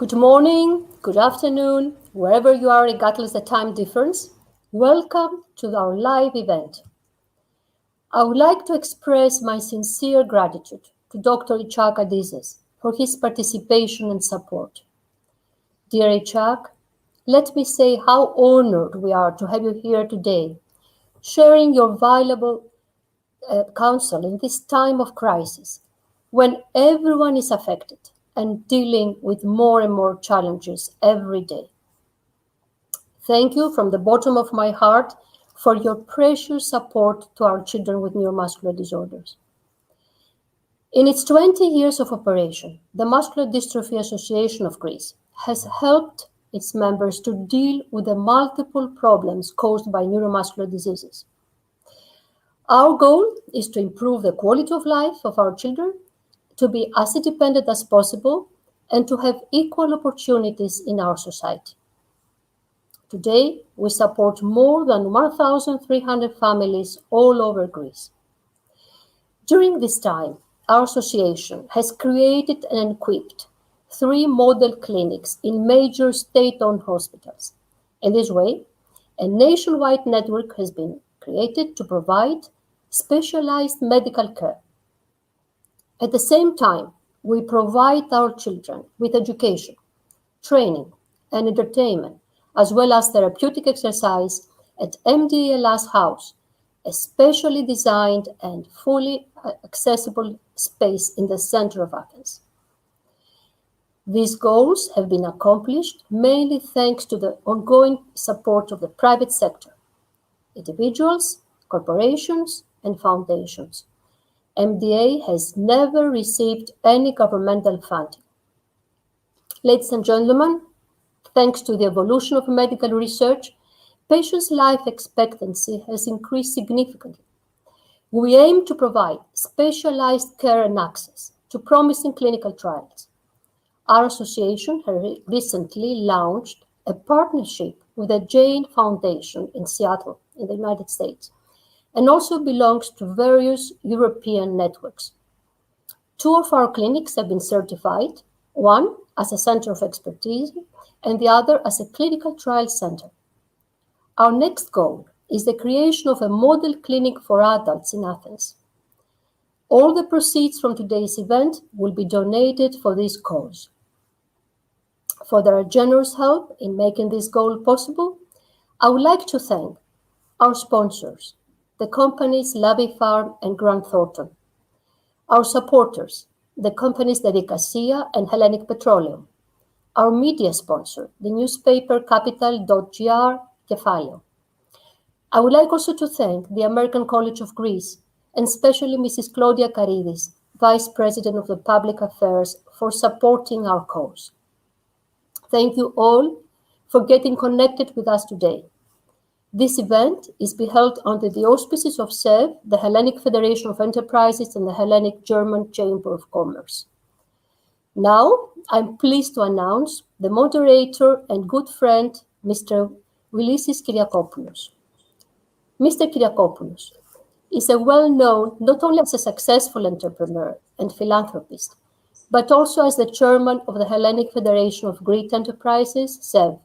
Good morning, good afternoon, wherever you are, regardless of the time difference. Welcome to our live event. I would like to express my sincere gratitude to Dr. Ichak Adizes for his participation and support. Dear Ichak, let me say how honored we are to have you here today, sharing your valuable counsel in this time of crisis, when everyone is affected and dealing with more and more challenges every day. Thank you from the bottom of my heart for your precious support to our children with neuromuscular disorders. In its 20 years of operation, the Muscular Dystrophy Association of Greece has helped its members to deal with the multiple problems caused by neuromuscular diseases. Our goal is to improve the quality of life of our children, to be as independent as possible, and to have equal opportunities in our society. Today, we support more than 1,300 families all over Greece. During this time, our association has created and equipped 3 model clinics in major state-owned hospitals. In this way, a nationwide network has been created to provide specialized medical care. At the same time, we provide our children with education, training, and entertainment, as well as therapeutic exercise at MDA HELLAS House, a specially designed and fully accessible space in the center of Athens. These goals have been accomplished mainly thanks to the ongoing support of the private sector, individuals, corporations, and foundations. MDA has never received any governmental funding. Ladies and gentlemen, thanks to the evolution of medical research, patients' life expectancy has increased significantly. We aim to provide specialized care and access to promising clinical trials. Our association has recently launched a partnership with the Jane Foundation in Seattle, in the United States, and also belongs to various European networks. 2 of our clinics have been certified, one as a center of expertise and the other as a clinical trial center. Our next goal is the creation of a model clinic for adults in Athens. All the proceeds from today's event will be donated for this cause. For their generous help in making this goal possible, I would like to thank our sponsors, the companies Lavi Farm and Grant Thornton, our supporters, the companies Dedicacia and Hellenic Petroleum, our media sponsor, the newspaper Capital.gr Kefalio. I would like also to thank the American College of Greece, and especially Mrs. Claudia Karidis, Vice President of the Public Affairs, for supporting our cause. Thank you all for getting connected with us today. This event is be held under the auspices of SEV, the Hellenic Federation of Enterprises, and the Hellenic German Chamber of Commerce. Now, I'm pleased to announce the moderator and good friend, Mr. Ulisses Kyriakopoulos. Mr. Kyriakopoulos is a well-known not only as a successful entrepreneur and philanthropist, but also as the chairman of the Hellenic Federation of Greek Enterprises, SEV.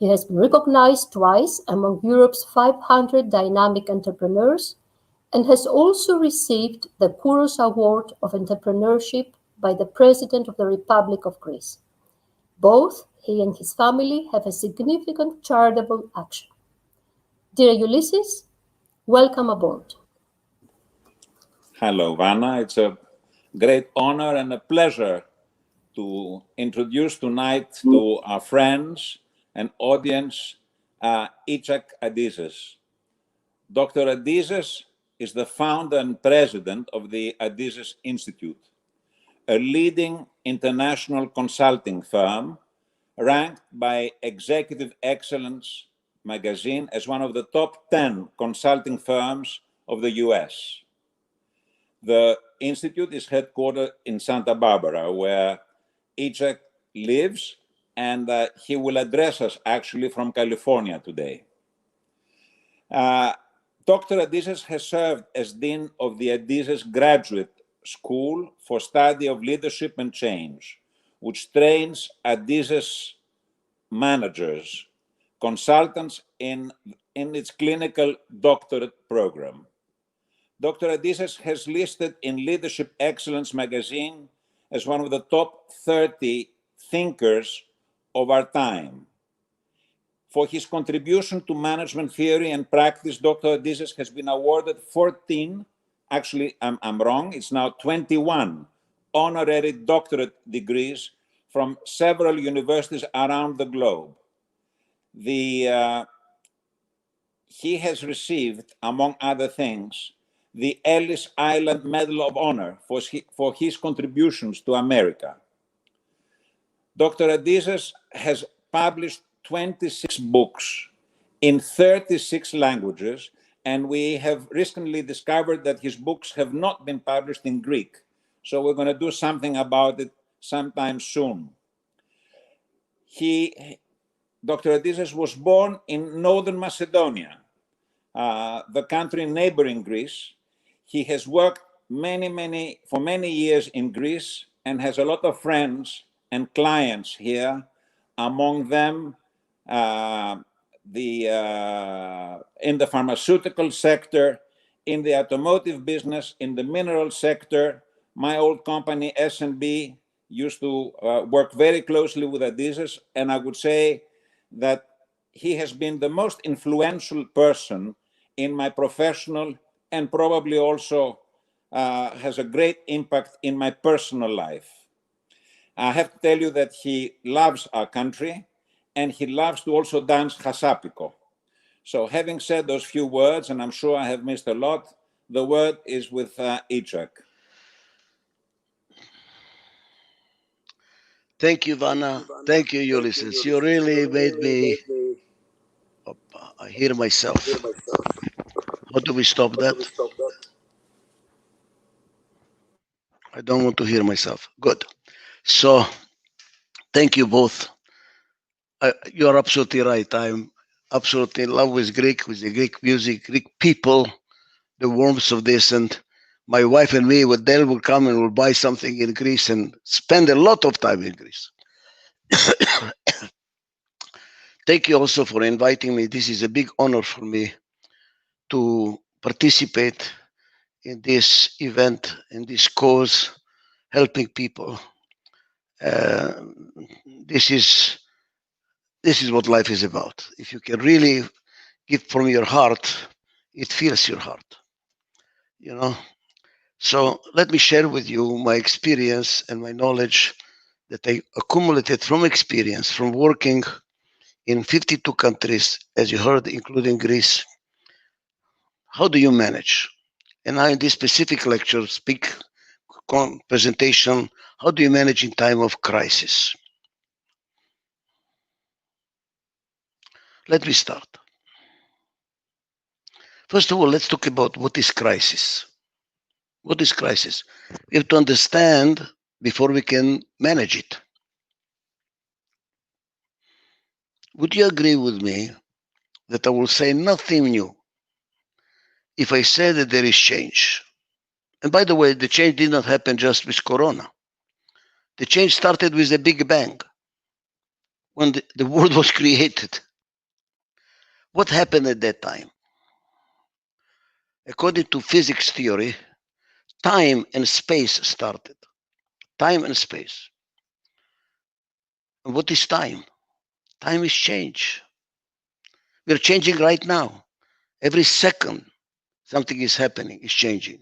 He has been recognized twice among Europe's 500 dynamic entrepreneurs and has also received the Kouros Award of Entrepreneurship by the President of the Republic of Greece. Both he and his family have a significant charitable action. Dear Ulysses, welcome aboard. Hello, Vanna. It's a great honor and a pleasure to introduce tonight to our friends and audience Ichak Adizes. Dr. Adizes is the founder and president of the Adizes Institute, a leading international consulting firm ranked by Executive Excellence magazine as one of the top 10 consulting firms of the US. The Institute is headquartered in Santa Barbara, where Ichak lives, and he will address us actually from California today. Dr. Adizes has served as Dean of the Adizes Graduate School for Study of Leadership and Change, which trains Adizes managers, consultants in its clinical doctorate program. Dr. Adizes has listed in Leadership Excellence magazine as one of the top 30 thinkers of our time. For his contribution to management theory and practice, Dr. Adizes has been awarded 14, actually I'm wrong, it's now 21 honorary doctorate degrees from several universities around the globe. He has received, among other things, the Ellis Island Medal of Honor for his contributions to America. Dr. Adizes has published 26 books in 36 languages, and we have recently discovered that his books have not been published in Greek. So we're going to do something about it sometime soon. Dr. Adizes was born in Northern Macedonia, the country neighboring Greece. He has worked for many years in Greece and has a lot of friends and clients here, among them in the pharmaceutical sector, in the automotive business, in the mineral sector. My old company, S&B, used to work very closely with Adizes, and I would say that he has been the most influential person in my professional and probably also has a great impact in my personal life. I have to tell you that he loves our country and he loves to also dance Hasapiko. So having said those few words, and I'm sure I have missed a lot, the word is with Ichak. Thank you, Vanna. Thank you, Ulysses. You really made me... I hear myself. How do we stop that? I don't want to hear myself. Good. So, thank you both. You are absolutely right. I'm absolutely in love with the Greek music, Greek people, the warmth of this. And my wife and me, then will come and will buy something in Greece and spend a lot of time in Greece. Thank you also for inviting me. This is a big honor for me to participate in this event, in this cause, helping people. This is what life is about. If you can really give from your heart, it fills your heart. You know. So let me share with you my experience and my knowledge that I accumulated from experience, from working in 52 countries, as you heard, including Greece. How do you manage? And I, in this specific lecture, presentation, how do you manage in time of crisis? Let me start. First of all, let's talk about what is crisis. What is crisis? We have to understand before we can manage it. Would you agree with me that I will say nothing new if I say that there is change? And by the way, the change did not happen just with Corona. The change started with the Big Bang, when the world was created. What happened at that time? According to physics theory, time and space started. Time and space. And what is time? Time is change. We're changing right now. Every second, something is happening, is changing.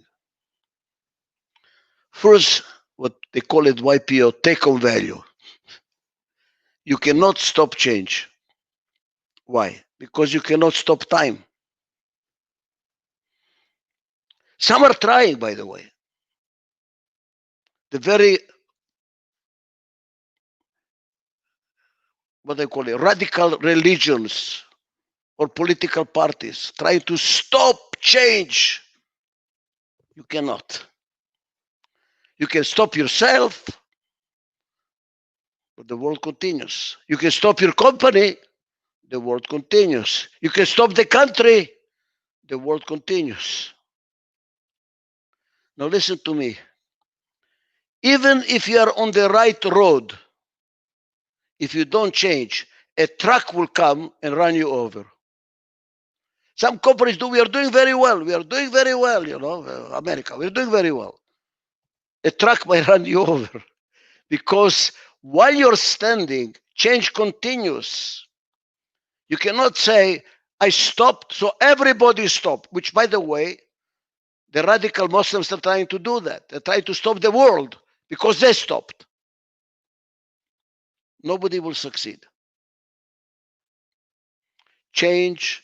First, what they call it YPO, take-home value. You cannot stop change. Why? Because you cannot stop time. Some are trying, by the way. The very, what they call it, radical religions or political parties trying to stop change. You cannot. You can stop yourself, but the world continues. You can stop your company, the world continues. You can stop the country, the world continues. Now listen to me. Even if you are on the right road, if you don't change, a truck will come and run you over. Some companies do, we are doing very well. We are doing very well, you know, America, we're doing very well. A truck might run you over because while you're standing, change continues. You cannot say, I stopped, so everybody stopped, which, by the way, the radical Muslims are trying to do that. They're trying to stop the world because they stopped. Nobody will succeed. Change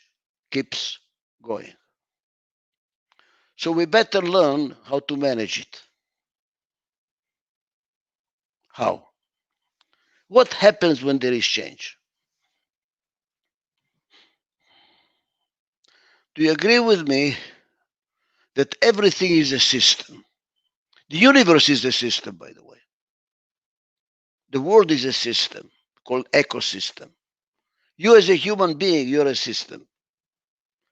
keeps going. So we better learn how to manage it. How? What happens when there is change? Do you agree with me that everything is a system? The universe is a system, by the way. The world is a system called ecosystem. You as a human being, you're a system.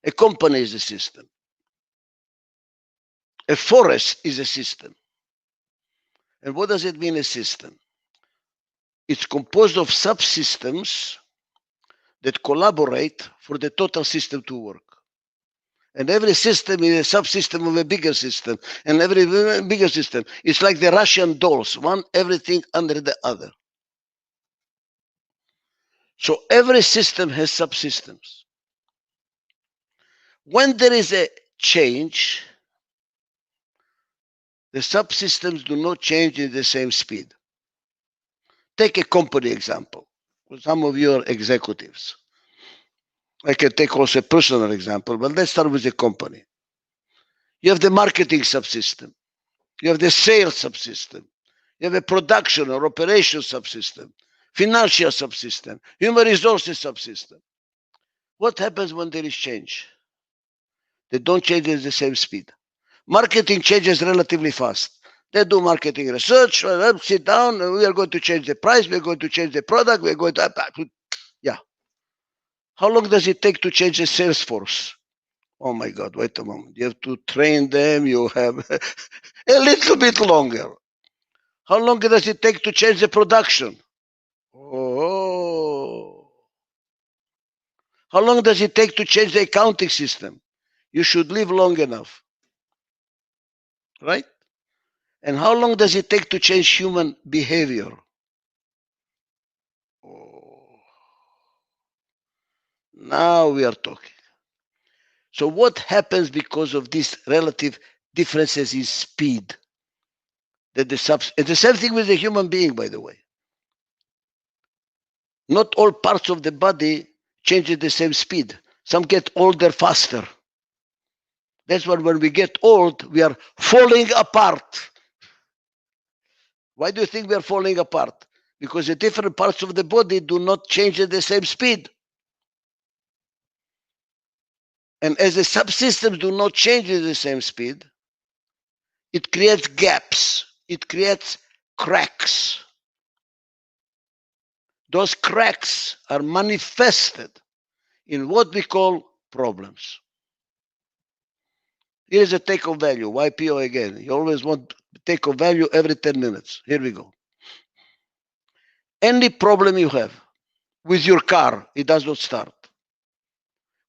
A company is a system. A forest is a system. And what does it mean, a system? It's composed of subsystems that collaborate for the total system to work. And every system is a subsystem of a bigger system. And every bigger system is like the Russian dolls, one everything under the other. So every system has subsystems. When there is a change, the subsystems do not change in the same speed. Take a company example. Some of you are executives. I can take also a personal example, but let's start with a company. You have the marketing subsystem. You have the sales subsystem. You have a production or operation subsystem, financial subsystem, human resources subsystem. What happens when there is change? They don't change at the same speed. Marketing changes relatively fast. They do marketing research, sit down, we are going to change the price, we're going to change the product, we're going to, yeah. How long does it take to change a sales force? Oh my God, wait a moment. You have to train them, you have a little bit longer. How long does it take to change the production? Oh. How long does it take to change the accounting system? You should live long enough. Right? And how long does it take to change human behavior? Oh. Now we are talking. So what happens because of these relative differences in speed? That it's the same thing with the human being, by the way. Not all parts of the body change at the same speed. Some get older faster. That's why when we get old, we are falling apart. Why do you think we are falling apart? Because the different parts of the body do not change at the same speed. And as the subsystems do not change at the same speed, it creates gaps. It creates cracks. Those cracks are manifested in what we call problems. Here is a take-off value, YPO again. You always want take-off value every 10 minutes. Here we go. Any problem you have with your car, it does not start.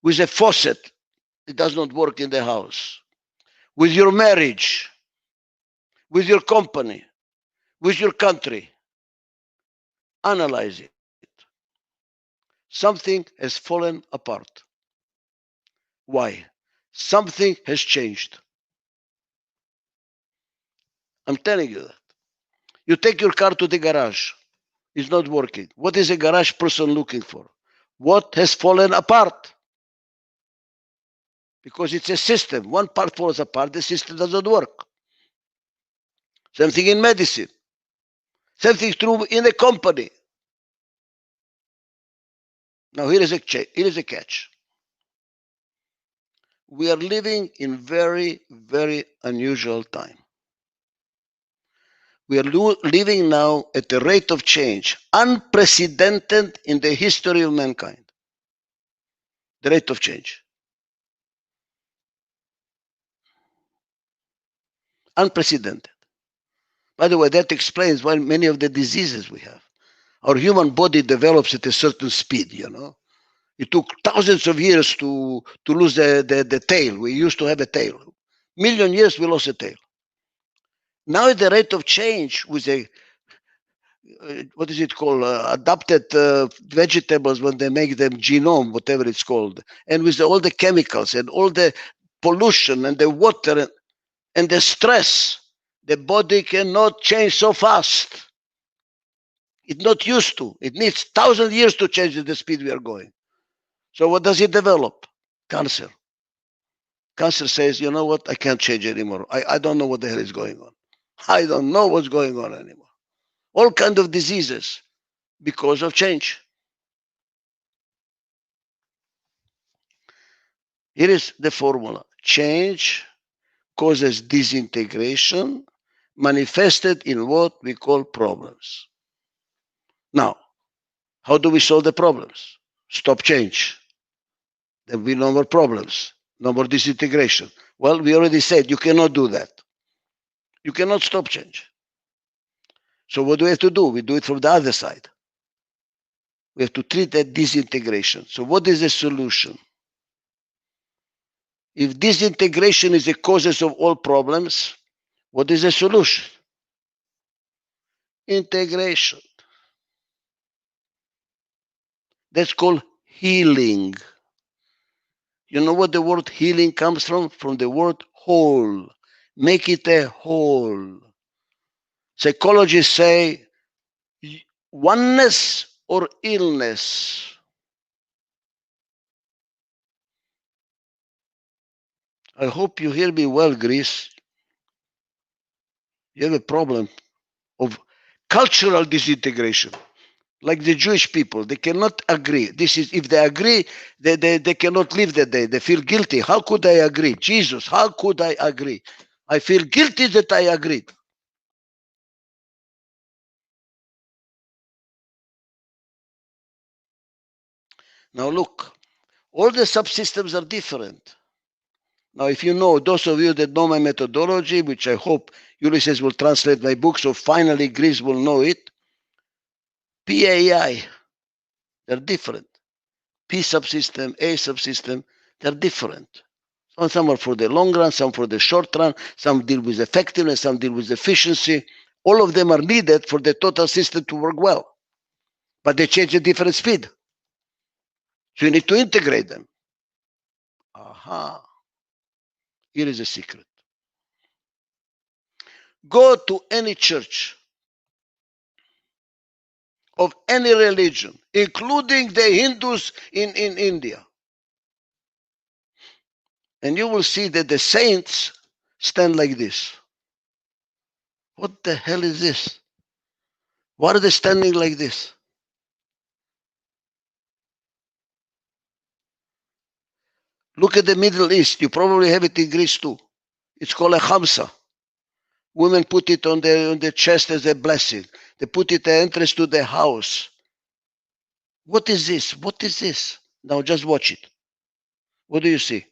With a faucet, it does not work in the house. With your marriage, with your company, with your country, analyze it. Something has fallen apart. Why? Something has changed. I'm telling you that. You take your car to the garage. It's not working. What is a garage person looking for? What has fallen apart? Because it's a system. One part falls apart, the system doesn't work. Same thing in medicine. Same thing true in a company. Now here is a catch. We are living in very, very unusual time. We are living now at a rate of change unprecedented in the history of mankind. The rate of change. Unprecedented. By the way, that explains why many of the diseases we have Our human body develops at a certain speed, you know. It took thousands of years to lose the tail. We used to have a tail. Million years we lost a tail. Now at the rate of change with a what is it called? Adapted vegetables when they make them genome, whatever it's called, and with all the chemicals and all the pollution and the water and the stress, the body cannot change so fast. It's not used to. It needs 1,000 years to change at the speed we are going. So what does it develop? Cancer. Cancer says, you know what? I can't change anymore. I don't know what the hell is going on. I don't know what's going on anymore. All kinds of diseases because of change. Here is the formula. Change causes disintegration manifested in what we call problems. Now, how do we solve the problems? Stop change. There will be no more problems, no more disintegration. Well, we already said you cannot do that. You cannot stop change. So what do we have to do? We do it from the other side. We have to treat that disintegration. So what is the solution? If disintegration is the causes of all problems, what is the solution? Integration. That's called healing. You know what the word healing comes from? From the word whole. Make it a whole. Psychologists say oneness or illness. I hope you hear me well, Greece. You have a problem of cultural disintegration. Like the Jewish people, they cannot agree. This is, if they agree, they cannot live that day. They feel guilty. How could I agree? Jesus, how could I agree? I feel guilty that I agreed. Now look, all the subsystems are different. Now, if you know, those of you that know my methodology, which I hope Ulysses will translate my book, so finally Greece will know it, PAI, they're different. P subsystem, A subsystem, they're different. Some are for the long run, some for the short run, some deal with effectiveness, some deal with efficiency. All of them are needed for the total system to work well. But they change at different speed. So you need to integrate them. Aha. Here is a secret. Go to any church of any religion, including the Hindus in India. And you will see that the saints stand like this. What the hell is this? Why are they standing like this? Look at the Middle East. You probably have it in Greece too. It's called a khamsa. Women put it on the chest as a blessing. They put it at the entrance to the house. What is this? What is this? Now just watch it. What do you see?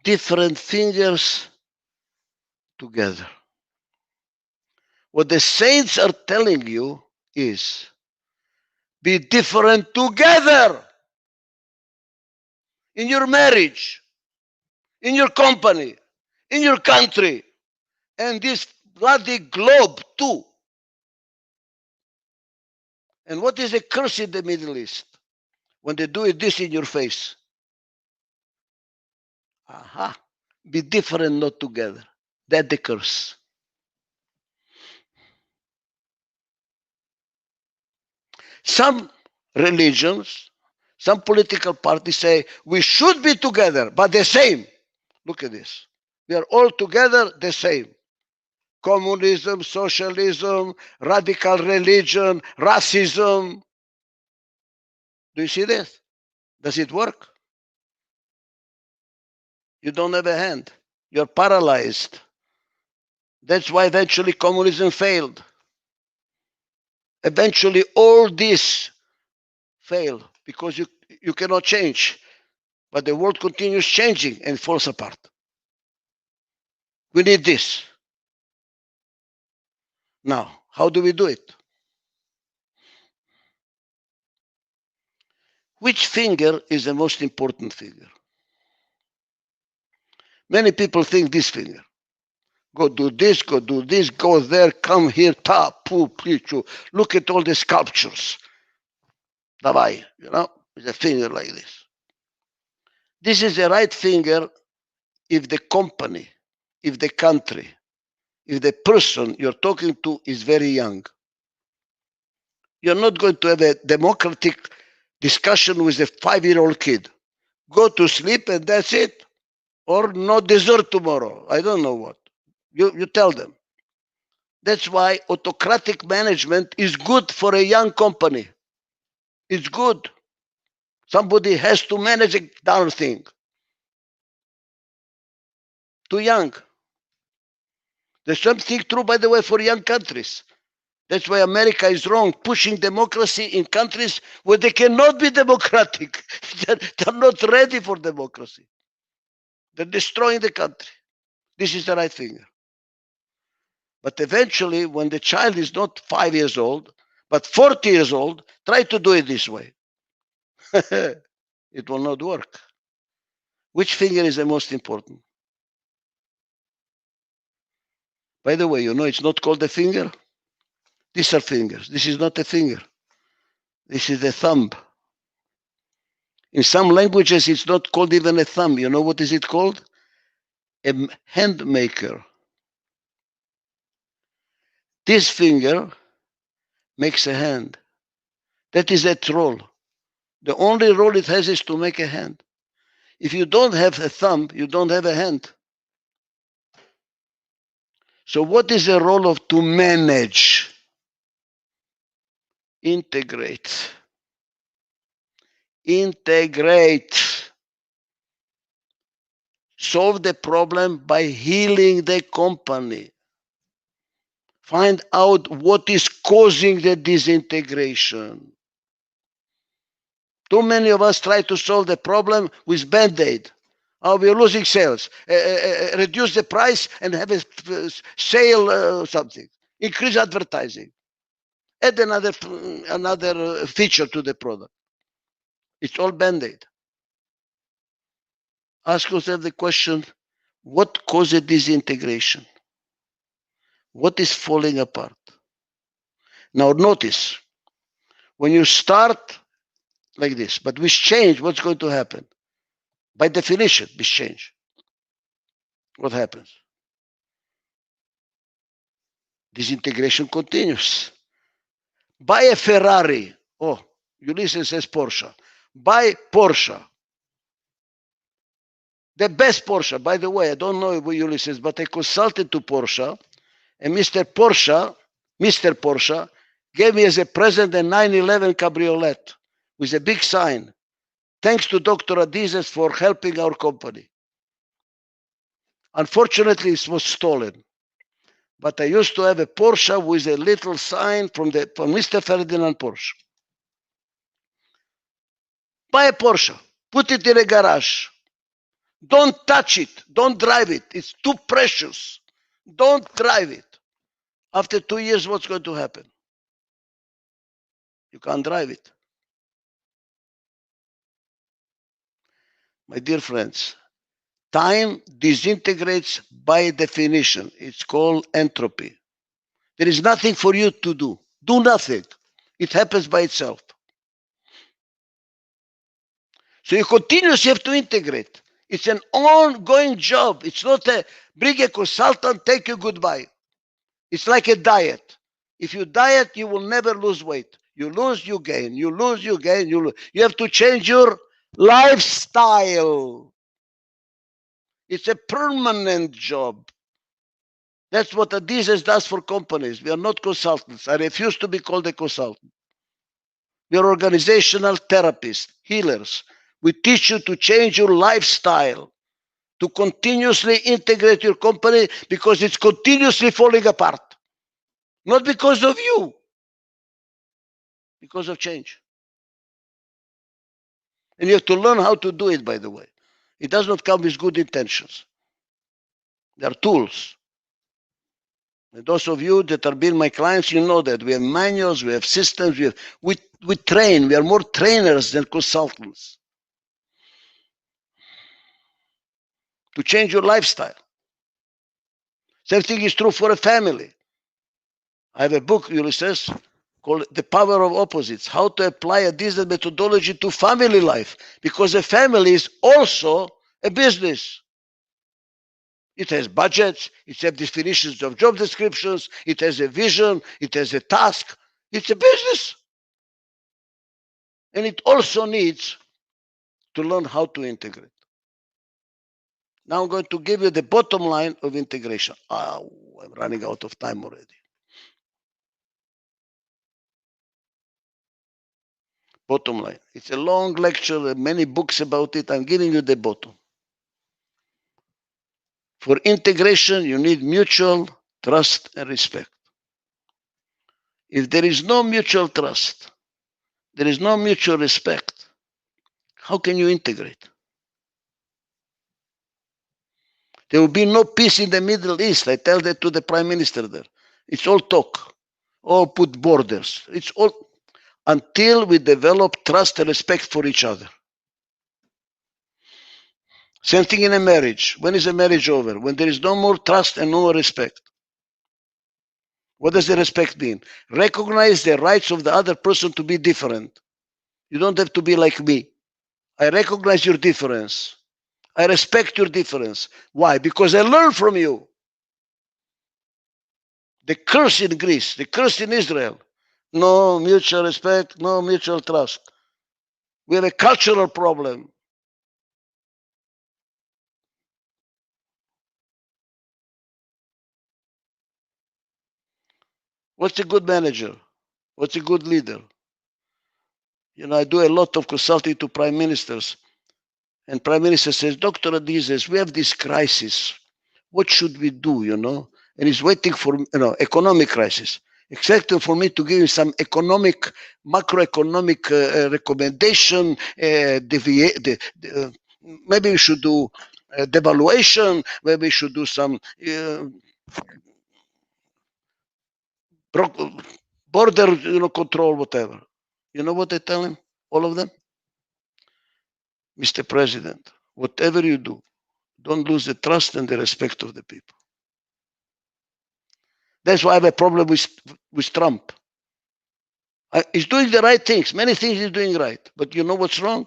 Different fingers together. What the saints are telling you is be different together in your marriage, in your company, in your country, and this bloody globe too. And what is a curse in the Middle East? When they do this in your face. Aha. Be different, not together. That's the curse. Some religions, some political parties say we should be together, but the same. Look at this. We are all together the same. Communism, socialism, radical religion, racism. Do you see this? Does it work? You don't have a hand. You're paralyzed. That's why eventually communism failed. Eventually all this failed because you cannot change. But the world continues changing and falls apart. We need this. Now, how do we do it? Which finger is the most important finger? Many people think this finger. Go do this, go there, come here, pichu. Look at all the sculptures. Davai, with a finger like this. This is the right finger if the company, if the country, if the person you're talking to is very young. You're not going to have a democratic discussion with a 5-year-old kid. Go to sleep and that's it. Or no dessert tomorrow. I don't know what. You tell them. That's why autocratic management is good for a young company. It's good. Somebody has to manage a darn thing. Too young. There's something true, by the way, for young countries. That's why America is wrong, pushing democracy in countries where they cannot be democratic. They're not ready for democracy. They're destroying the country. This is the right finger. But eventually, when the child is not 5 years old, but 40 years old, try to do it this way. It will not work. Which finger is the most important? By the way, it's not called a finger. These are fingers. This is not a finger. This is a thumb. In some languages, it's not called even a thumb. You know what is it called? A hand maker. This finger makes a hand. That is its role. The only role it has is to make a hand. If you don't have a thumb, you don't have a hand. So what is the role of to manage? Integrate. Integrate. Solve the problem by healing the company. Find out what is causing the disintegration. Too many of us try to solve the problem with Band-Aid. Oh, we're losing sales. Reduce the price and have a sale something. Increase advertising. Add another feature to the product. It's all Band-Aid. Ask yourself the question, what caused disintegration? What is falling apart? Now notice, when you start like this, but with change, what's going to happen? By definition, with change, what happens? Disintegration continues. Buy a Ferrari. Oh, Ulysses says Porsche. Buy Porsche. The best Porsche, by the way, I don't know if Ulysses, but I consulted to Porsche, and Mr. Porsche gave me as a present a 911 Cabriolet with a big sign. Thanks to Dr. Adizes for helping our company. Unfortunately, it was stolen. But I used to have a Porsche with a little sign from Mr. Ferdinand Porsche. Buy a Porsche. Put it in a garage. Don't touch it. Don't drive it. It's too precious. Don't drive it. After 2 years, what's going to happen? You can't drive it. My dear friends, time disintegrates by definition. It's called entropy. There is nothing for you to do. Do nothing. It happens by itself. So you continuously have to integrate. It's an ongoing job. It's not a bring a consultant, take you goodbye. It's like a diet. If you diet, you will never lose weight. You lose, you gain. You lose, you gain. You have to change your lifestyle. It's a permanent job. That's what Adizes does for companies. We are not consultants. I refuse to be called a consultant. We are organizational therapists, healers. We teach you to change your lifestyle, to continuously integrate your company because it's continuously falling apart. Not because of you, because of change. And you have to learn how to do it, by the way. It does not come with good intentions. There are tools. And those of you that have been my clients, you know that we have manuals, we have systems, we we train. We are more trainers than consultants to change your lifestyle. Same thing is true for a family. I have a book, Ulysses, called The Power of Opposites, how to apply a decent methodology to family life, because a family is also a business. It has budgets, it has definitions of job descriptions, it has a vision, it has a task. It's a business. And it also needs to learn how to integrate. Now I'm going to give you the bottom line of integration. Oh, I'm running out of time already. Bottom line. It's a long lecture, there are many books about it. I'm giving you the bottom. For integration, you need mutual trust and respect. If there is no mutual trust, there is no mutual respect, how can you integrate? There will be no peace in the Middle East. I tell that to the Prime Minister there. It's all talk. All put borders. It's all until we develop trust and respect for each other. Same thing in a marriage. When is a marriage over? When there is no more trust and no more respect. What does the respect mean? Recognize the rights of the other person to be different. You don't have to be like me. I recognize your difference. I respect your difference. Why? Because I learn from you. The curse in Greece, the curse in Israel, no mutual respect, no mutual trust. We have a cultural problem. What's a good manager? What's a good leader? You know, I do a lot of consulting to prime ministers. And prime minister says, Dr. Adizes, we have this crisis. What should we do, you know? And he's waiting for, economic crisis. Expecting for me to give him some macroeconomic recommendation. Maybe we should do devaluation. Maybe we should do some border, control, whatever. You know what I tell him? All of them? Mr. President, whatever you do, don't lose the trust and the respect of the people. That's why I have a problem with Trump. He's doing the right things. Many things he's doing right. But you know what's wrong?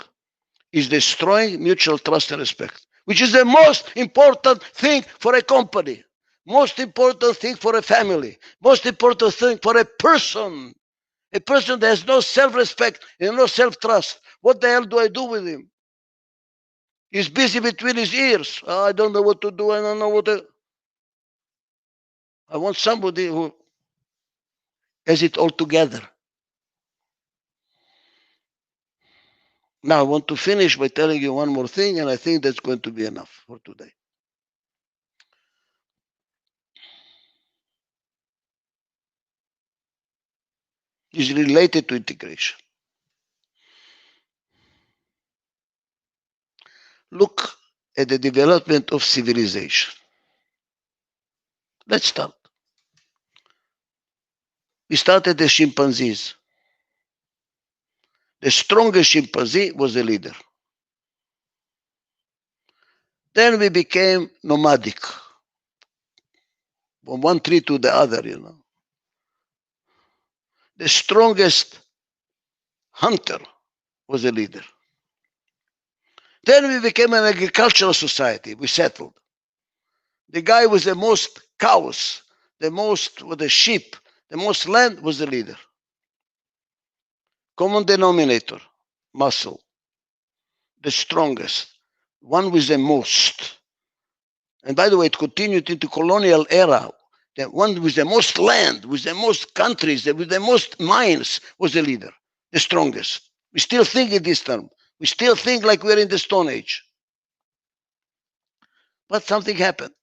He's destroying mutual trust and respect, which is the most important thing for a company, most important thing for a family, most important thing for a person. A person that has no self-respect and no self-trust. What the hell do I do with him? He's busy between his ears. Oh, I don't know what to do. I don't know what to... I want somebody who has it all together. Now, I want to finish by telling you one more thing, and I think that's going to be enough for today. It's related to integration. Look at the development of civilization. Let's start. We started as chimpanzees. The strongest chimpanzee was the leader. Then we became nomadic, from one tree to the other, The strongest hunter was the leader. Then we became an agricultural society. We settled. The guy with the most cows, with the sheep, the most land was the leader. Common denominator, muscle. The strongest, one with the most. And by the way, it continued into colonial era. The one with the most land, with the most countries, with the most mines was the leader, the strongest. We still think in this term. We still think like we're in the Stone Age. But something happened.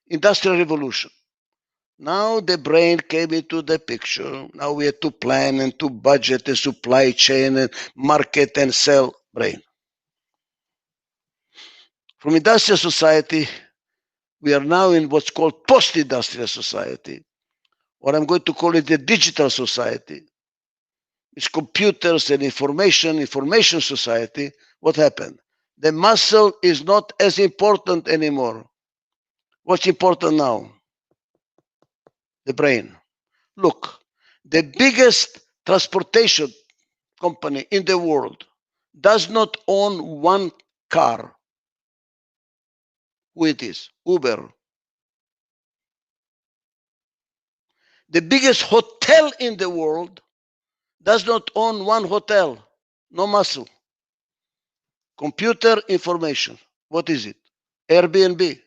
Industrial Revolution. Now the brain came into the picture. Now we had to plan and to budget the supply chain and market and sell. Brain. From industrial society, we are now in what's called post-industrial society, or I'm going to call it the digital society. it's computers and information society, what happened? The muscle is not as important anymore. What's important now? The brain. Look, the biggest transportation company in the world does not own one car. Who it is? Uber. The biggest hotel in the world does not own one hotel. No muscle. Computer information. What is it? Airbnb.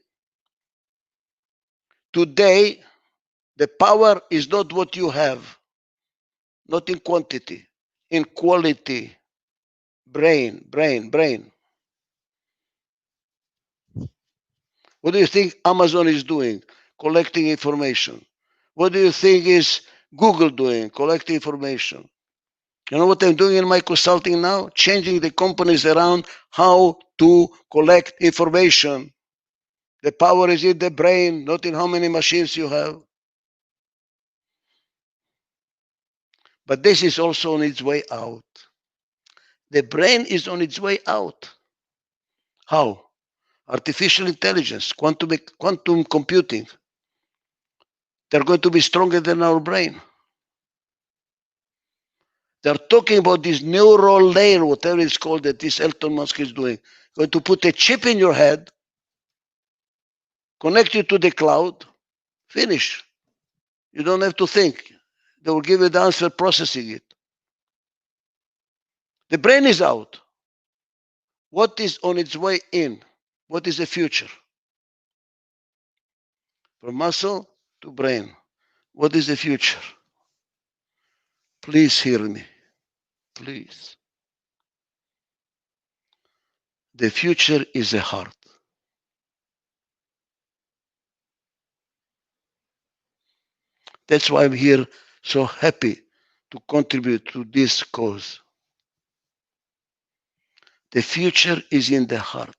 Today, the power is not what you have, not in quantity, in quality. Brain. What do you think Amazon is doing? Collecting information. What do you think is Google doing? Collecting information. You know what I'm doing in my consulting now? Changing the companies around how to collect information. The power is in the brain, not in how many machines you have. But this is also on its way out. The brain is on its way out. How? Artificial intelligence, quantum computing. They're going to be stronger than our brain. They're talking about this neural layer, whatever it's called, that this Elon Musk is doing. Going to put a chip in your head, connect you to the cloud, finish. You don't have to think. They will give you the answer processing it. The brain is out. What is on its way in? What is the future? From muscle to brain. What is the future? Please hear me. Please. The future is the heart. That's why I'm here so happy to contribute to this cause. The future is in the heart.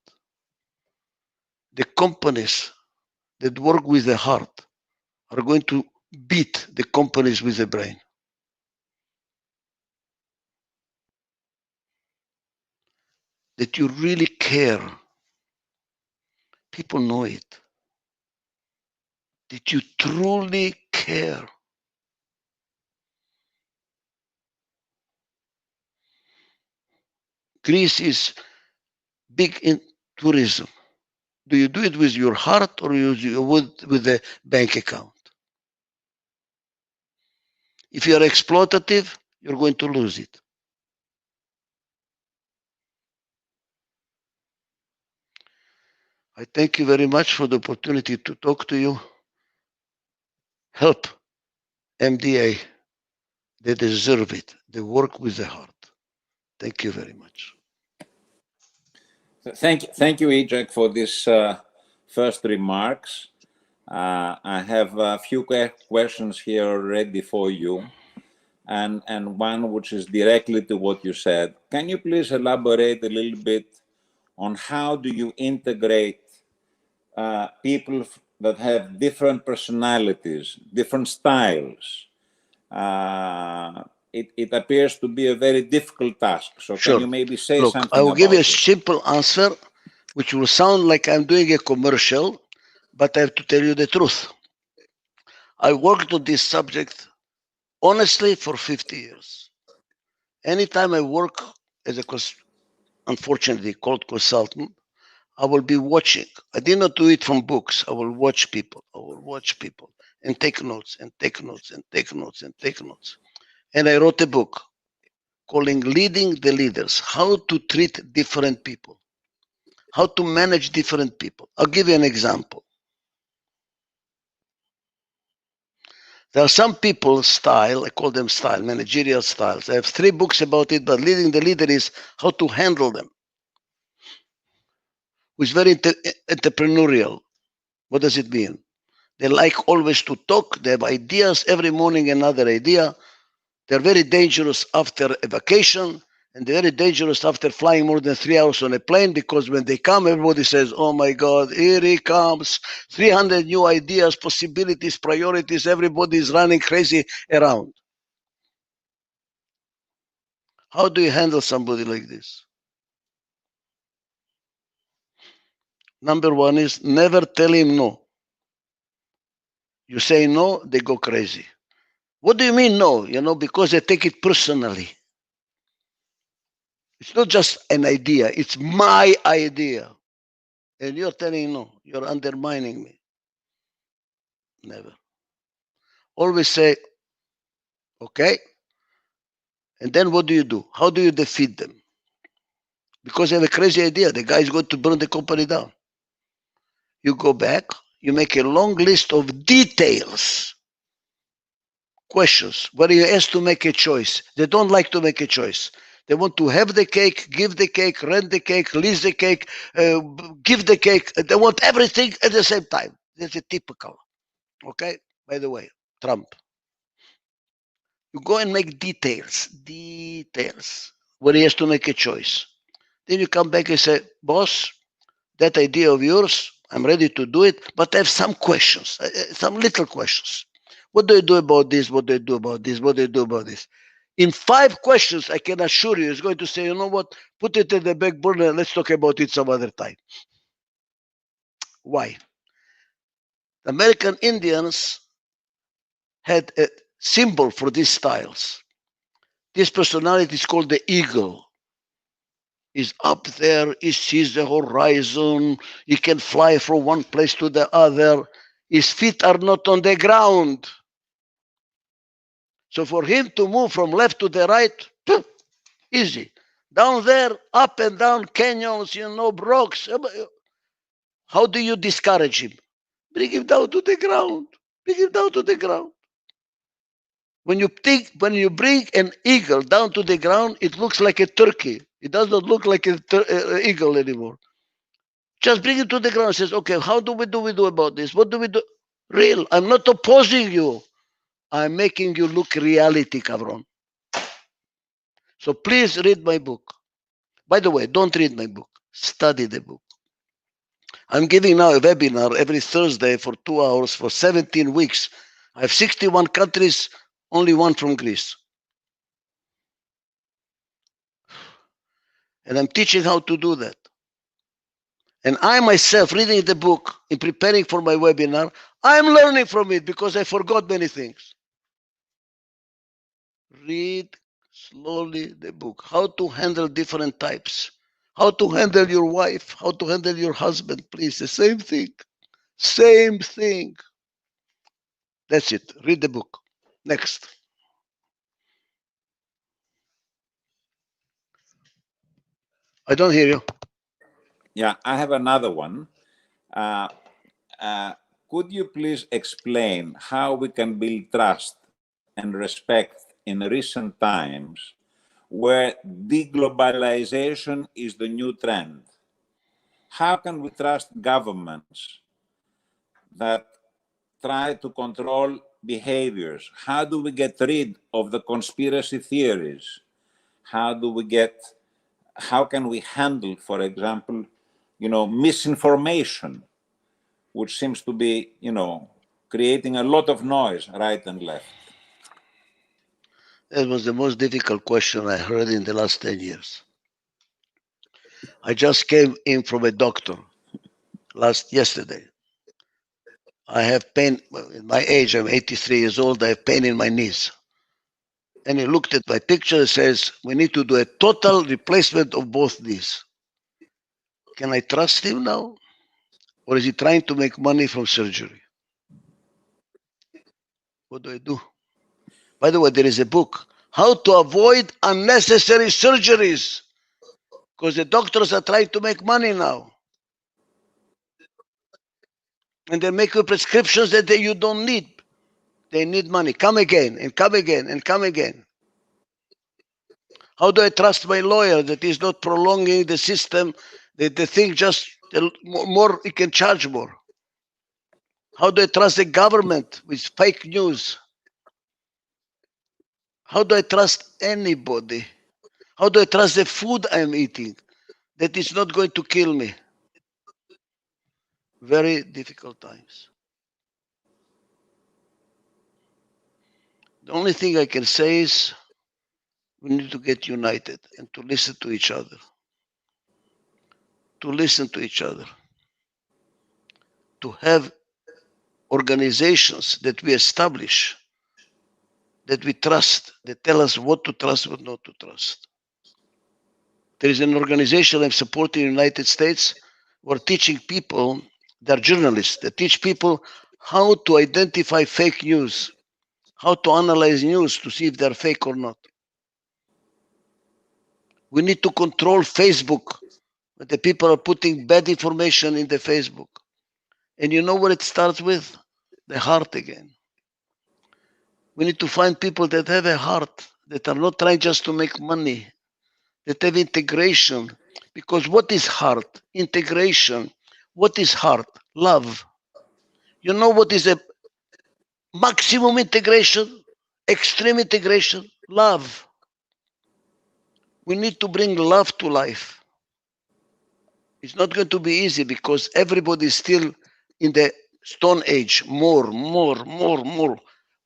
The companies that work with the heart are going to beat the companies with the brain. That you really care. People know it. That you truly care. Greece is big in tourism. Do you do it with your heart or you with the bank account? If you are exploitative, you're going to lose it. I thank you very much for the opportunity to talk to you. Help MDA. They deserve it. They work with the heart. Thank you very much. Thank you, Ejek, for this first remarks. I have a few questions here ready for you, and one which is directly to what you said. Can you please elaborate a little bit on how do you integrate people that have different personalities, different styles? It appears to be a very difficult task. So Sure. can you maybe say Look, something I will give you a it? simple answer, which will sound like I'm doing a commercial, but I have to tell you the truth. I worked on this subject honestly for 50 years. Anytime I work as a, unfortunately called consultant, I will be watching. I did not do it from books. I will watch people. I will watch people and take notes and take notes and take notes and take notes. And I wrote a book calling Leading the Leaders, how to treat different people, how to manage different people. I'll give you an example. There are some people's style, I call them style, managerial styles. I have 3 books about it, but leading the leader is how to handle them. Who's very entrepreneurial. What does it mean? They like always to talk. They have ideas every morning, another idea. They're very dangerous after a vacation, and they're very dangerous after flying more than 3 hours on a plane, because when they come, everybody says, oh my God, here he comes. 300 new ideas, possibilities, priorities. Everybody is running crazy around. How do you handle somebody like this? Number one is never tell him no. You say no, they go crazy. What do you mean no? Because they take it personally. It's not just an idea, it's my idea. And you're telling no, you're undermining me. Never. Always say, okay. And then what do you do? How do you defeat them? Because they have a crazy idea. The guy is going to burn the company down. You go back, you make a long list of details, questions, where you ask to make a choice. They don't like to make a choice. They want to have the cake, give the cake, rent the cake, lease the cake, give the cake. They want everything at the same time. That's a typical. Okay? By the way, Trump. You go and make details, where he has to make a choice. Then you come back and say, boss, that idea of yours, I'm ready to do it, but I have some questions, some little questions. What do you do about this? What do you do about this? What do you do about this? In 5 questions, I can assure you, he's going to say, you know what? Put it in the back burner. Let's talk about it some other time. Why? American Indians had a symbol for these styles. This personality is called the eagle. He's up there, he sees the horizon, he can fly from one place to the other. His feet are not on the ground. So for him to move from left to the right, easy. Down there, up and down canyons, rocks. How do you discourage him? Bring him down to the ground. Bring him down to the ground. When you bring an eagle down to the ground, it looks like a turkey. It does not look like an eagle anymore. Just bring it to the ground and says, okay, how do we do about this? What do we do? Real. I'm not opposing you. I'm making you look reality, cabron. So please read my book. By the way, don't read my book. Study the book. I'm giving now a webinar every Thursday for 2 hours for 17 weeks. I have 61 countries, only one from Greece. And I'm teaching how to do that. And I myself, reading the book and preparing for my webinar, I'm learning from it because I forgot many things. Read slowly the book. How to handle different types. How to handle your wife. How to handle your husband, please. The same thing. Same thing. That's it. Read the book. Next. I don't hear you. Yeah, I have another one. Uh, uh, could you please explain how we can build trust and respect in recent times where deglobalization is the new trend? How can we trust governments that try to control behaviors? How do we get rid of the conspiracy theories? How can we handle, for example, misinformation, which seems to be, creating a lot of noise right and left? That was the most difficult question I heard in the last 10 years. I just came in from a doctor yesterday. I have pain. In my age, I'm 83 years old. I have pain in my knees. And he looked at my picture and says, we need to do a total replacement of both knees. Can I trust him now? Or is he trying to make money from surgery? What do I do? By the way, there is a book, How to Avoid Unnecessary Surgeries, because the doctors are trying to make money now. And they make you prescriptions that you don't need. They need money. Come again and come again and come again. How do I trust my lawyer that he's not prolonging the system, that the thing just more, he can charge more? How do I trust the government with fake news? How do I trust anybody? How do I trust the food I'm eating that it's not going to kill me? Very difficult times. The only thing I can say is We need to get united and to listen to each other. To listen to each other. To have organizations that we establish, that we trust, that tell us what to trust, what not to trust. There is an organization I'm supporting in the United States. We're teaching people, they're journalists, they teach people how to identify fake news, how to analyze news to see if they're fake or not. We need to control Facebook. The people are putting bad information in the Facebook. And you know what it starts with? The heart again. We need to find people that have a heart, that are not trying just to make money, that have integration. Because what is heart? Integration. What is heart? Love. You know what is a maximum integration? Extreme integration? Love. We need to bring love to life. It's not going to be easy because everybody is still in the Stone Age. More.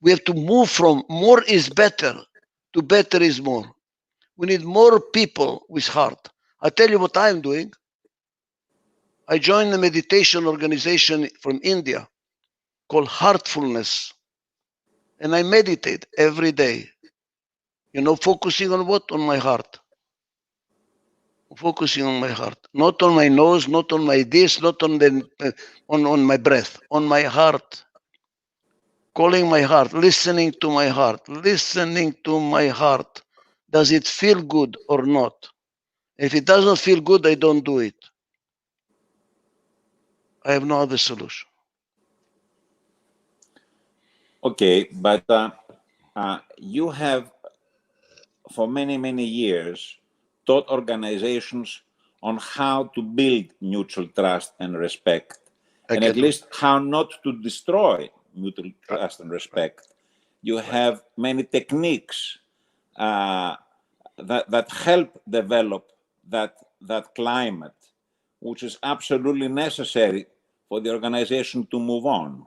We have to move from more is better to better is more. We need more people with heart. I tell you what I'm doing. I joined a meditation organization from India called Heartfulness. And I meditate every day. You know, focusing on what? On my heart. Focusing on my heart. Not on my nose, not on my this, not on the on my breath. On my heart. Calling my heart, listening to my heart, listening to my heart. Does it feel good or not? If it does not feel good, I don't do it. I have no other solution. Okay, but you have, for many, many years, taught organizations on how to build mutual trust and respect, and at least how not to destroy mutual trust and respect. You have many techniques that help develop that climate, which is absolutely necessary for the organization to move on.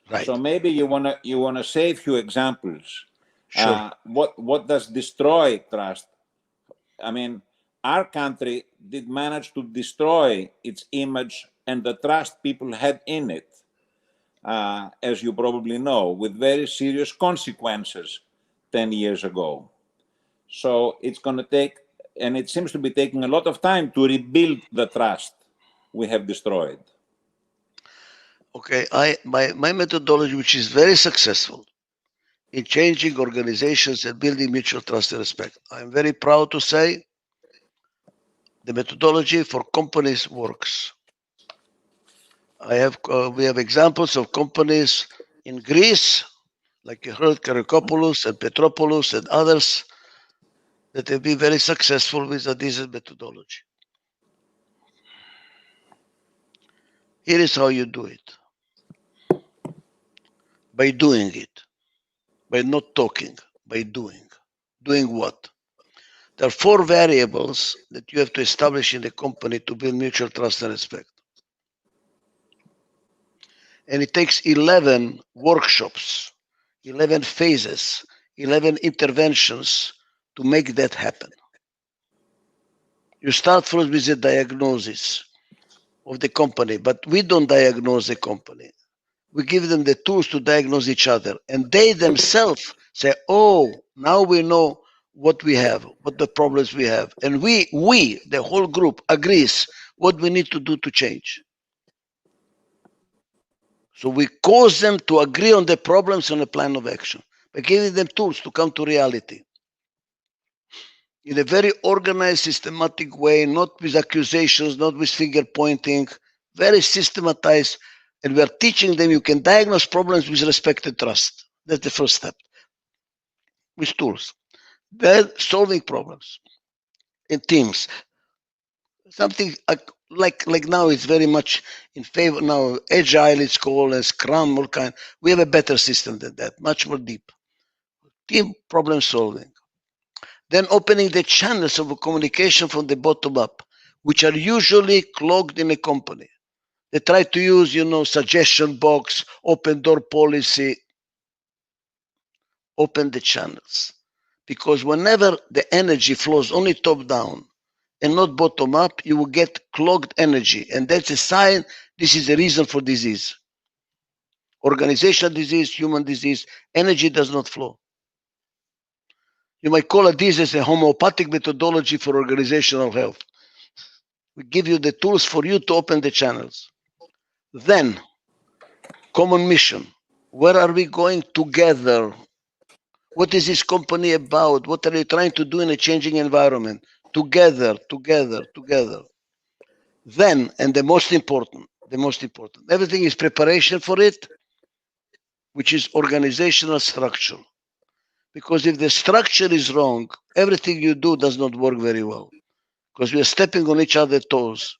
Right. So maybe you wanna say a few examples. Sure. What does destroy trust? I mean, our country did manage to destroy its image and the trust people had in it, as you probably know, with very serious consequences 10 years ago. So it's going to take, and it seems to be taking a lot of time to rebuild the trust we have destroyed. Okay, my methodology, which is very successful in changing organizations and building mutual trust and respect. I'm very proud to say the methodology for companies works. We have examples of companies in Greece, like you heard, Karakopoulos and Petropoulos and others, that have been very successful with this methodology. Here is how you do it. By doing it. By not talking, by doing. Doing what? There are 4 variables that you have to establish in the company to build mutual trust and respect. And it takes 11 workshops, 11 phases, 11 interventions to make that happen. You start first with the diagnosis of the company, but we don't diagnose the company. We give them the tools to diagnose each other, and they themselves say, oh, now we know what we have, what the problems we have. And we, the whole group, agrees what we need to do to change. So we cause them to agree on the problems and a plan of action by giving them tools to come to reality in a very organized, systematic way, not with accusations, not with finger pointing, very systematized. And we are teaching them you can diagnose problems with respect and trust. That's the first step. With tools. Then solving problems in teams. Something like now it's very much in favor now. Agile it's called, and Scrum, all kind. We have a better system than that, much more deep. Team problem solving. Then opening the channels of communication from the bottom up, which are usually clogged in a company. They try to use, suggestion box, open door policy. Open the channels. Because whenever the energy flows only top down and not bottom up, you will get clogged energy. And that's a sign this is the reason for disease. Organizational disease, human disease, energy does not flow. You might call it this as a homeopathic methodology for organizational health. We give you the tools for you to open the channels. Then, common mission. Where are we going together? What is this company about? What are they trying to do in a changing environment? Together, together, together. Then, and the most important, everything is preparation for it, which is organizational structure. Because if the structure is wrong, everything you do does not work very well. Because we are stepping on each other's toes.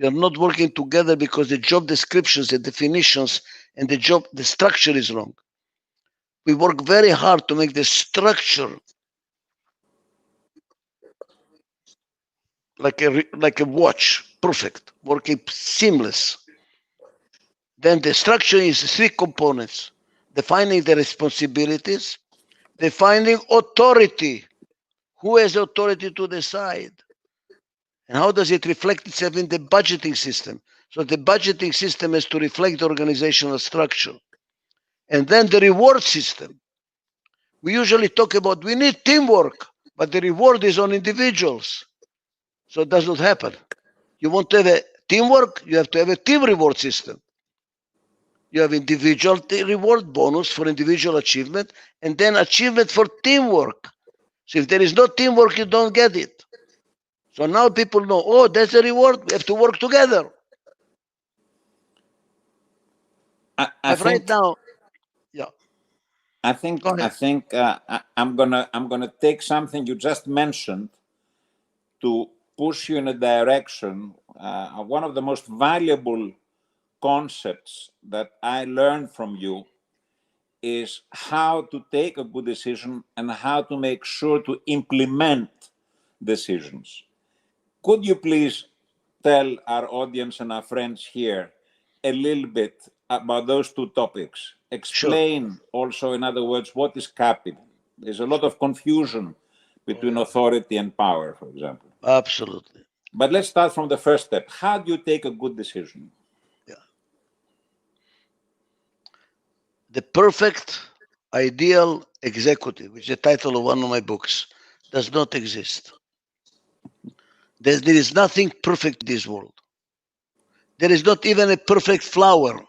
We are not working together because the job descriptions, the definitions, and the structure is wrong. We work very hard to make the structure like a watch, perfect, working seamless. Then the structure is 3 components: defining the responsibilities, defining authority. Who has authority to decide? And how does it reflect itself in the budgeting system? So the budgeting system has to reflect the organizational structure. And then the reward system. We usually talk about we need teamwork, but the reward is on individuals. So it does not happen. You want to have a teamwork, you have to have a team reward system. You have individual reward bonus for individual achievement, and then achievement for teamwork. So if there is no teamwork, you don't get it. So now people know, oh, that's a reward. We have to work together. I Right think now, yeah. I'm gonna take something you just mentioned to push you in a direction. One of the most valuable concepts that I learned from you is how to take a good decision and how to make sure to implement decisions. Could you please tell our audience and our friends here a little bit about those two topics? Explain also, in other words, what is capital? There's a lot of confusion between authority and power, for example. Absolutely. But let's start from the first step. How do you take a good decision? Yeah. The perfect, ideal executive, which is the title of one of my books, does not exist. There is nothing perfect in this world. There is not even a perfect flower.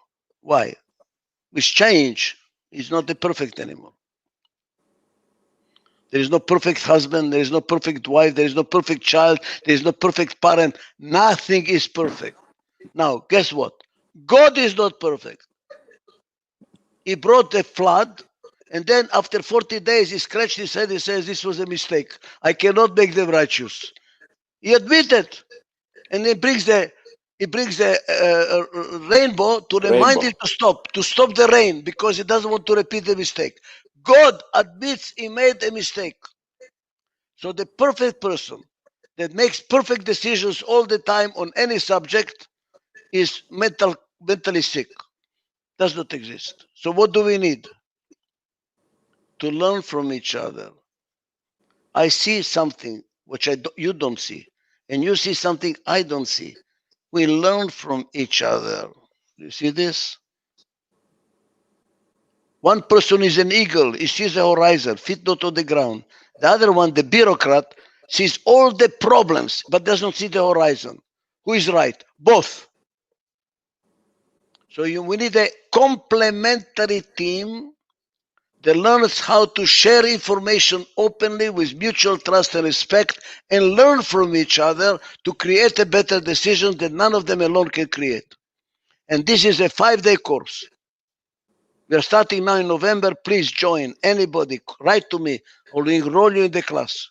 Why? With change, it's not the perfect anymore. There is no perfect husband, there is no perfect wife, there is no perfect child, there is no perfect parent. Nothing is perfect. Now, guess what? God is not perfect. He brought a flood, and then after 40 days, he scratched his head. He says, this was a mistake. I cannot make them righteous. He admitted. And he brings the rainbow to remind him to stop the rain, because he doesn't want to repeat the mistake. God admits he made a mistake. So the perfect person that makes perfect decisions all the time on any subject is mentally sick. Does not exist. So what do we need? To learn from each other. I see something which you don't see, and you see something I don't see. We learn from each other. You see this? One person is an eagle. He sees the horizon, feet not on the ground. The other one, the bureaucrat, sees all the problems, but does not see the horizon. Who is right? Both. So we need a complementary team that learns how to share information openly with mutual trust and respect, and learn from each other to create a better decision that none of them alone can create. And this is a 5-day course. We are starting now in November. Please join. Anybody, write to me, or enroll you in the class.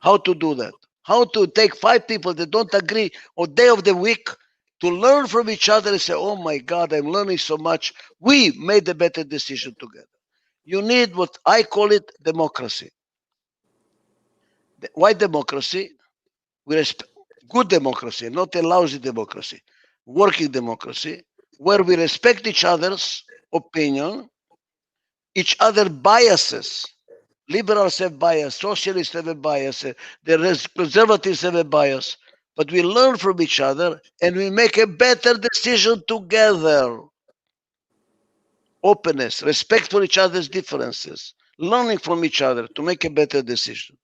How to do that? How to take 5 people that don't agree on day of the week to learn from each other and say, oh my God, I'm learning so much. We made a better decision together. You need what I call it democracy. Why democracy? Good democracy, not a lousy democracy. Working democracy, where we respect each other's opinion, each other biases. Liberals have bias, socialists have a bias, the conservatives have a bias. But we learn from each other and we make a better decision together. Openness, respect for each other's differences, learning from each other to make a better decision.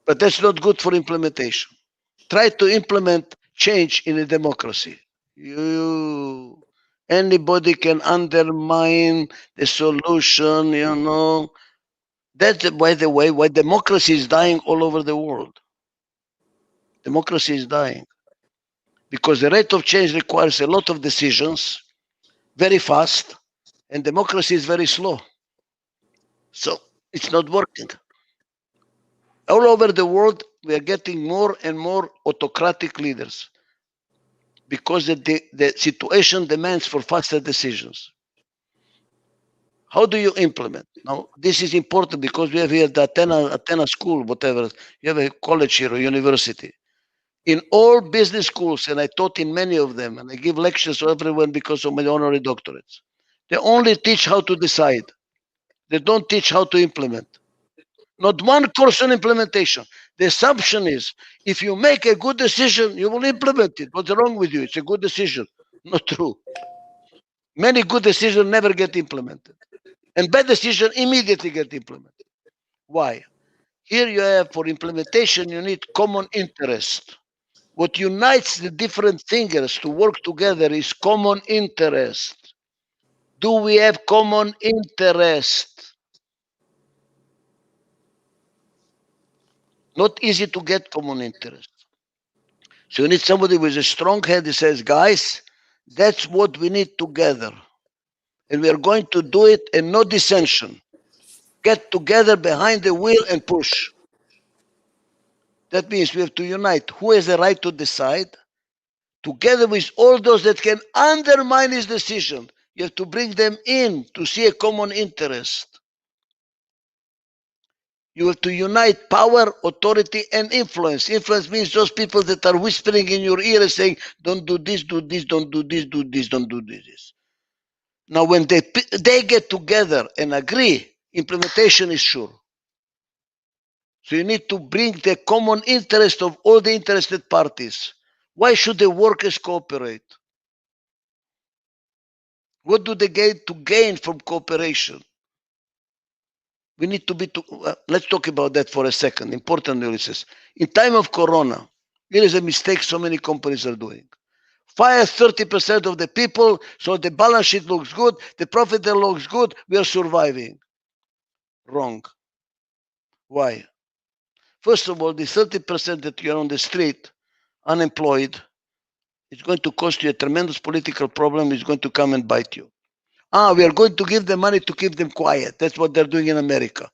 But that's not good for implementation. Try to implement change in a democracy. Anybody can undermine the solution, That's, by the way, why democracy is dying all over the world. Democracy is dying because the rate of change requires a lot of decisions very fast, and democracy is very slow. So it's not working. All over the world, we are getting more and more autocratic leaders because the situation demands for faster decisions. How do you implement? Now, this is important because we have here the Athena school, whatever. You have a college here, a university. In all business schools, and I taught in many of them, and I give lectures to everyone because of my honorary doctorates, they only teach how to decide. They don't teach how to implement. Not one course on implementation. The assumption is if you make a good decision, you will implement it. What's wrong with you? It's a good decision. Not true. Many good decisions never get implemented. And bad decisions immediately get implemented. Why? Here you have, for implementation, you need common interest. What unites the different thinkers to work together is common interest. Do we have common interest? Not easy to get common interest. So you need somebody with a strong head that says, guys, that's what we need together. And we are going to do it and no dissension. Get together behind the wheel and push. That means we have to unite. Who has the right to decide? Together with all those that can undermine his decision. You have to bring them in to see a common interest. You have to unite power, authority, and influence. Influence means those people that are whispering in your ear and saying, don't do this, do this, don't do this, do this, don't do this. Now, when they get together and agree, implementation is sure. So you need to bring the common interest of all the interested parties. Why should the workers cooperate? What do they get to gain from cooperation? We need to be, let's talk about that for a second. Important, Ulysses. In time of Corona, here is a mistake so many companies are doing. Fire 30% of the people, so the balance sheet looks good, the profit looks good, we are surviving. Wrong. Why? First of all, the 30% that you're on the street, unemployed, it's going to cost you a tremendous political problem. It's going to come and bite you. We are going to give them money to keep them quiet. That's what they're doing in America.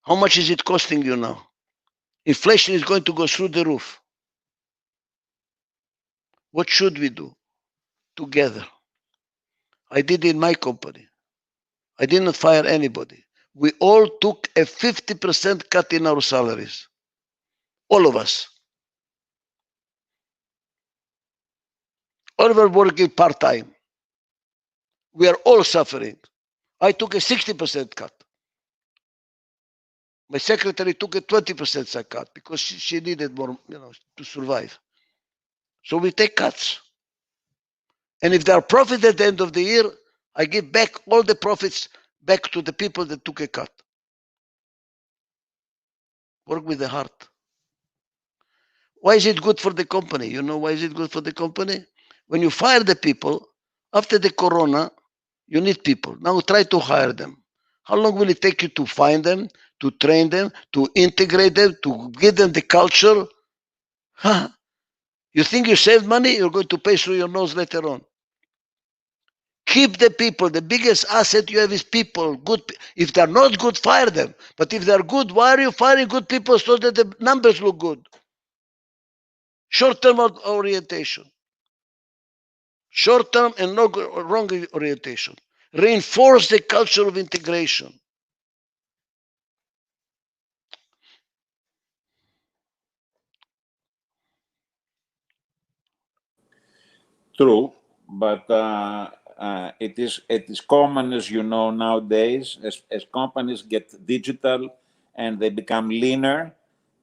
How much is it costing you now? Inflation is going to go through the roof. What should we do? Together. I did in my company. I did not fire anybody. We all took a 50% cut in our salaries. All of us. All of us working part-time. We are all suffering. I took a 60% cut. My secretary took a 20% cut because she needed more, to survive. So we take cuts. And if there are profits at the end of the year, I give back all the profits back to the people that took a cut. Work with the heart. Why is it good for the company? You know why is it good for the company? When you fire the people, after the corona, you need people. Now try to hire them. How long will it take you to find them, to train them, to integrate them, to give them the culture? Huh? You think you saved money? You're going to pay through your nose later on. Keep the people. The biggest asset you have is people. Good. If they're not good, fire them. But if they're good, why are you firing good people so that the numbers look good? Short-term orientation. Short-term and wrong orientation. Reinforce the culture of integration. True, but it is common, as you know, nowadays, as companies get digital and they become leaner,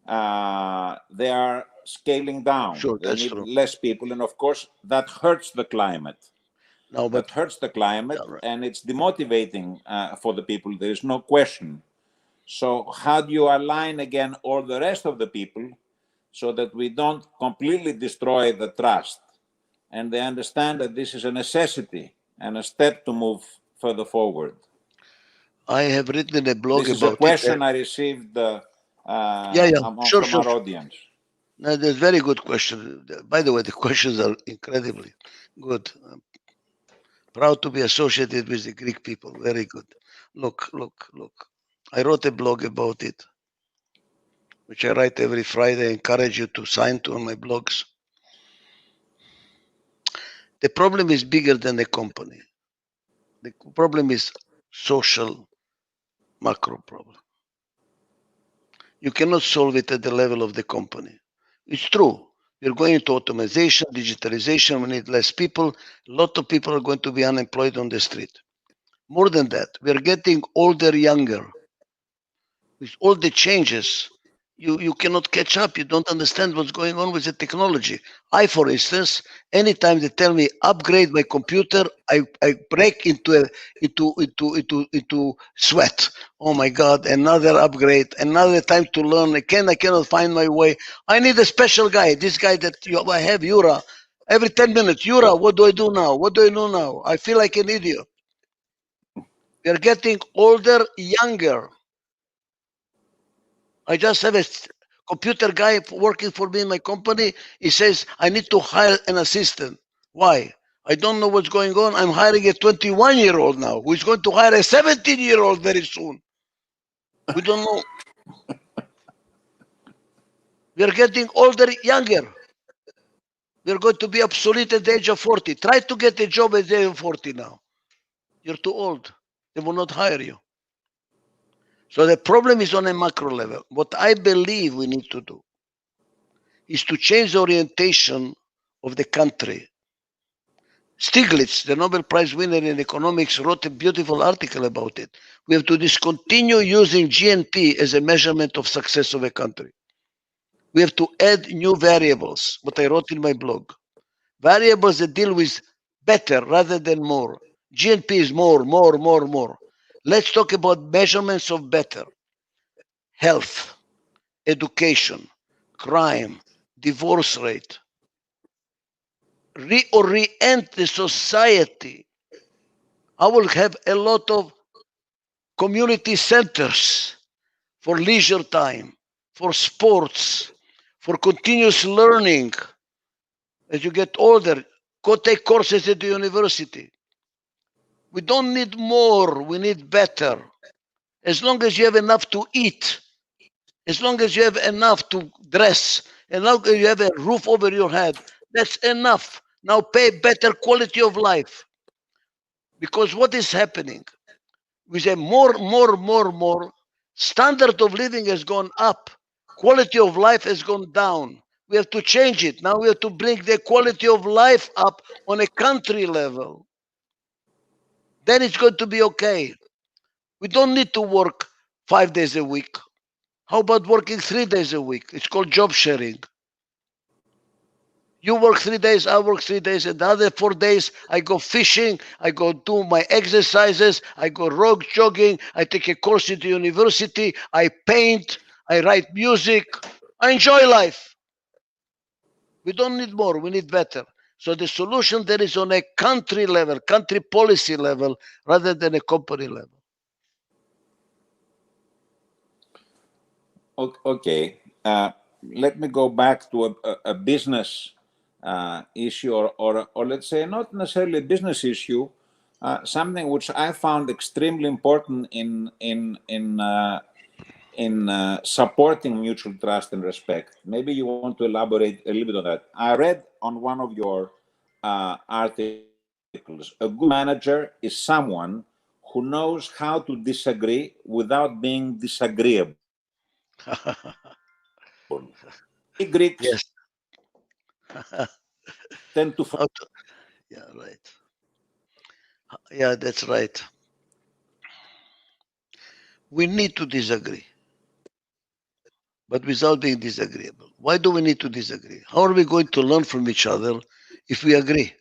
they are scaling down. Sure, They that's need true. less people, and of course, that hurts the climate. No, That but hurts the climate, yeah, right. and it's demotivating for the people. There is no question. So, how do you align again all the rest of the people so that we don't completely destroy the trust and they understand that this is a necessity and a step to move further forward? I have written a blog This is a about it. question I received Yeah, yeah, sure, from sure, our sure. audience. No, that's very good question. By the way, the questions are incredibly good. I'm proud to be associated with the Greek people. Very good. Look, look, look. I wrote a blog about it, which I write every Friday. I encourage you to sign to on my blogs. The problem is bigger than the company. The problem is social macro problem. You cannot solve it at the level of the company. It's true. We're going into automation, digitalization. We need less people. A lot of people are going to be unemployed on the street. More than that, we're getting older, younger. With all the changes, you cannot catch up. You don't understand what's going on with the technology. I, for instance, anytime they tell me upgrade my computer, I break into sweat. Oh my God, another upgrade, another time to learn. I cannot find my way. I need a special guy. This guy that I have, Yura. Every 10 minutes, Yura, what do I do now? What do I do now? I feel like an idiot. We are getting older, younger. I just have a computer guy working for me in my company. He says, I need to hire an assistant. Why? I don't know what's going on. I'm hiring a 21-year-old now who is going to hire a 17-year-old very soon. We don't know. We are getting older, younger. We are going to be obsolete at the age of 40. Try to get a job at the age of 40 now. You're too old. They will not hire you. So the problem is on a macro level. What I believe we need to do is to change the orientation of the country. Stiglitz, the Nobel Prize winner in economics, wrote a beautiful article about it. We have to discontinue using GNP as a measurement of success of a country. We have to add new variables, what I wrote in my blog. Variables that deal with better rather than more. GNP is more, more, more, more. Let's talk about measurements of better. Health, education, crime, divorce rate. Reorient the society. I will have a lot of community centers for leisure time, for sports, for continuous learning. As you get older, go take courses at the university. We don't need more, we need better. As long as you have enough to eat, as long as you have enough to dress, as long as you have a roof over your head, that's enough. Now pay better quality of life. Because what is happening? With a more, standard of living has gone up. Quality of life has gone down. We have to change it. Now we have to bring the quality of life up on a country level. Then it's going to be okay. We don't need to work 5 days a week. How about working 3 days a week? It's called job sharing. You work 3 days, I work 3 days, and the other 4 days I go fishing, I go do my exercises, I go road jogging, I take a course at the university, I paint, I write music. I enjoy life. We don't need more, we need better. So the solution there is on a country level, country policy level, rather than a company level. Okay. Let me go back to a business issue, or let's say not necessarily a business issue, something which I found extremely important in supporting mutual trust and respect. Maybe you want to elaborate a little bit on that. I read on one of your articles, a good manager is someone who knows how to disagree without being disagreeable. Greeks Yes. tend to How to- yeah, right. Yeah, that's right. We need to disagree, but without being disagreeable. Why do we need to disagree? How are we going to learn from each other if we agree?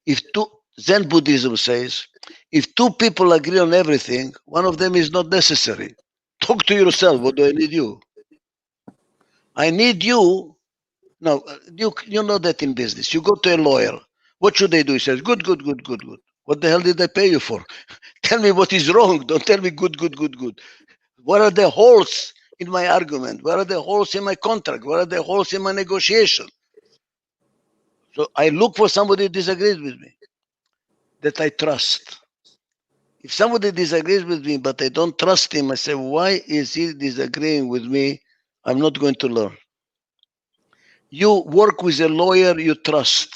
If two Zen Buddhism says, if two people agree on everything, one of them is not necessary. Talk to yourself. What do I need you? I need you. Now, you know that in business. You go to a lawyer. What should they do? He says, good, good, good, good, good. What the hell did I pay you for? Tell me what is wrong. Don't tell me good, good, good, good. What are the holes in my argument? Where are the holes in my contract? Where are the holes in my negotiation? So I look for somebody who disagrees with me, that I trust. If somebody disagrees with me, but I don't trust him, I say, why is he disagreeing with me? I'm not going to learn. You work with a lawyer you trust.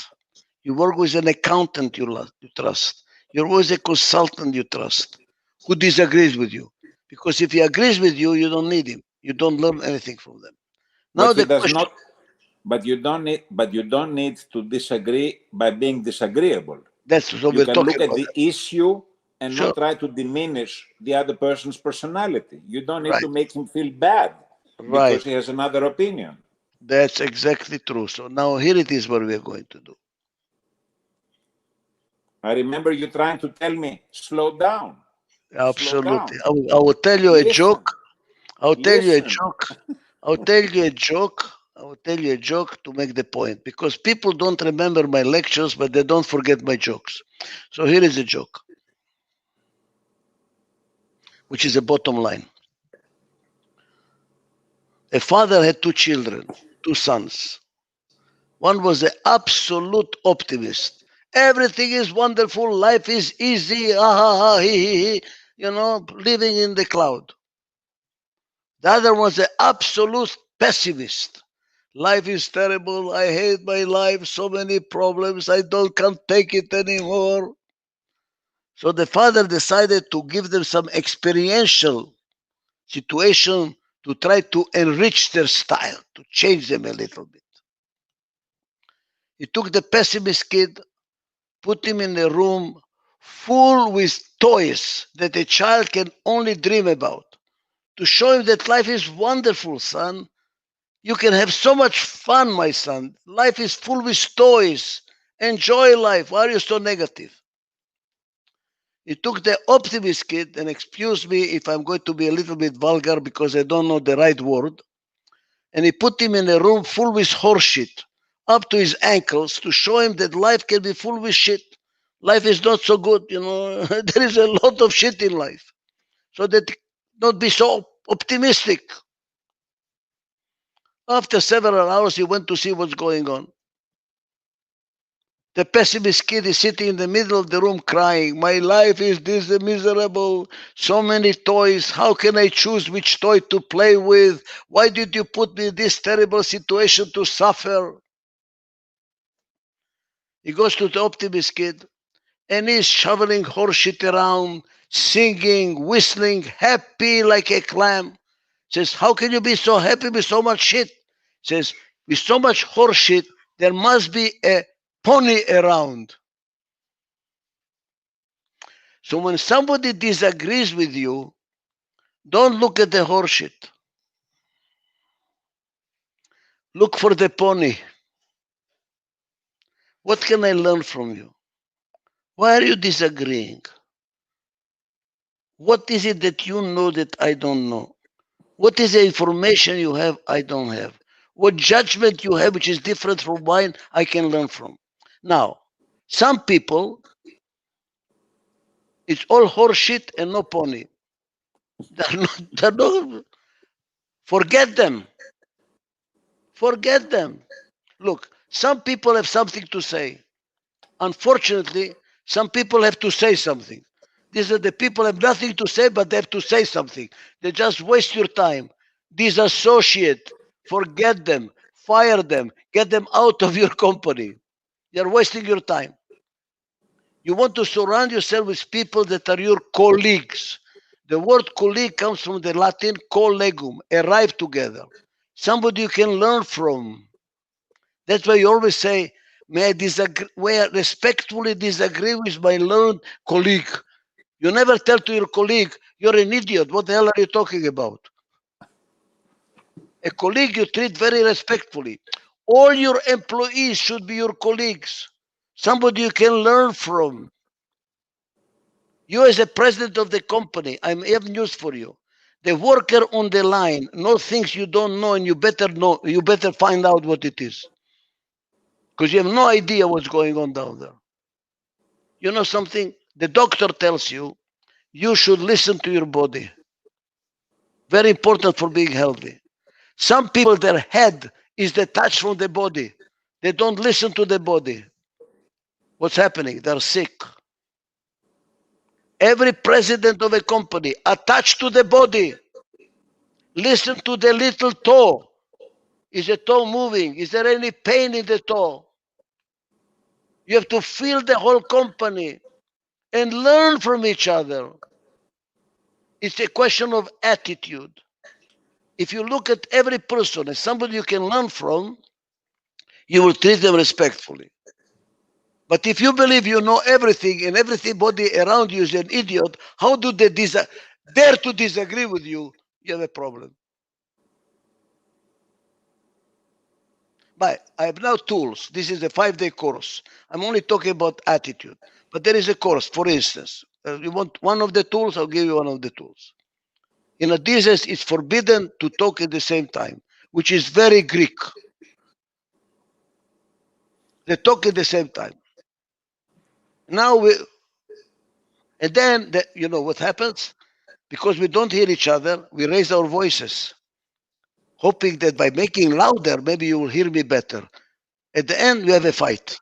You work with an accountant you trust. You work with a consultant you trust, who disagrees with you. Because if he agrees with you, you don't need him. You don't learn anything from them. Now But he the does question, not. But you don't need to disagree by being disagreeable. that's what You we're can talking look at about. the issue and Sure, not try to diminish the other person's personality. You don't need to right, make him feel bad right. because he has another opinion. That's exactly true. So now here it is what we are going to do. I remember you trying to tell me, slow down, slow Absolutely. down, I will tell you a joke. listen, I'll tell you a listen. joke. I'll tell you a joke. I will tell you a joke to make the point because people don't remember my lectures, but they don't forget my jokes. So here is a joke, which is a bottom line. A father had two children, two sons. One was an absolute optimist. Everything is wonderful. Life is easy. Ah, ha, ha, he. Living in the cloud. The other was an absolute pessimist. Life is terrible. I hate my life. So many problems. Can't take it anymore. So the father decided to give them some experiential situation to try to enrich their style, to change them a little bit. He took the pessimist kid, put him in a room full with toys that a child can only dream about, to show him that life is wonderful, son. You can have so much fun, my son. Life is full with toys. Enjoy life. Why are you so negative? He took the optimist kid, and excuse me if I'm going to be a little bit vulgar because I don't know the right word, and he put him in a room full with horseshit up to his ankles to show him that life can be full with shit. Life is not so good, there is a lot of shit in life. So that not be so optimistic. After several hours, he went to see what's going on. The pessimist kid is sitting in the middle of the room crying. My life is this miserable. So many toys. How can I choose which toy to play with? Why did you put me in this terrible situation to suffer? He goes to the optimist kid and he's shoveling horseshit around, singing, whistling, happy like a clam. Says, how can you be so happy with so much shit? Says, with so much horseshit, there must be a pony around. So when somebody disagrees with you, don't look at the horseshit. Look for the pony. What can I learn from you? Why are you disagreeing? What is it that you know that I don't know? What is the information you have I don't have? What judgment you have which is different from mine I can learn from? Now, some people, it's all horseshit and no pony. They're not, forget them. Forget them. Look, some people have something to say. Unfortunately, some people have to say something. These are the people have nothing to say, but they have to say something. They just waste your time. Disassociate. Forget them. Fire them. Get them out of your company. You're wasting your time. You want to surround yourself with people that are your colleagues. The word colleague comes from the Latin collegium, arrive together. Somebody you can learn from. That's why you always say, May I respectfully disagree with my learned colleague? You never tell to your colleague, you're an idiot. What the hell are you talking about? A colleague you treat very respectfully. All your employees should be your colleagues, somebody you can learn from. You as a president of the company, I have news for you. The worker on the line knows things you don't know, and you better find out what it is. Because you have no idea what's going on down there. You know something? The doctor tells you, you should listen to your body. Very important for being healthy. Some people, their head is detached from the body. They don't listen to the body. What's happening? They're sick. Every president of a company attached to the body. Listen to the little toe. Is the toe moving? Is there any pain in the toe? You have to feel the whole company and learn from each other. It's a question of attitude. If you look at every person as somebody you can learn from, you will treat them respectfully. But if you believe you know everything and everybody around you is an idiot, how do they dare to disagree with you? You have a problem. But I have now tools. This is a 5-day course. I'm only talking about attitude. But there is a course, for instance. You want one of the tools? I'll give you one of the tools. In Odysseus, it's forbidden to talk at the same time, which is very Greek. They talk at the same time. Now and then, you know what happens? Because we don't hear each other, we raise our voices, hoping that by making louder, maybe you will hear me better. At the end, we have a fight.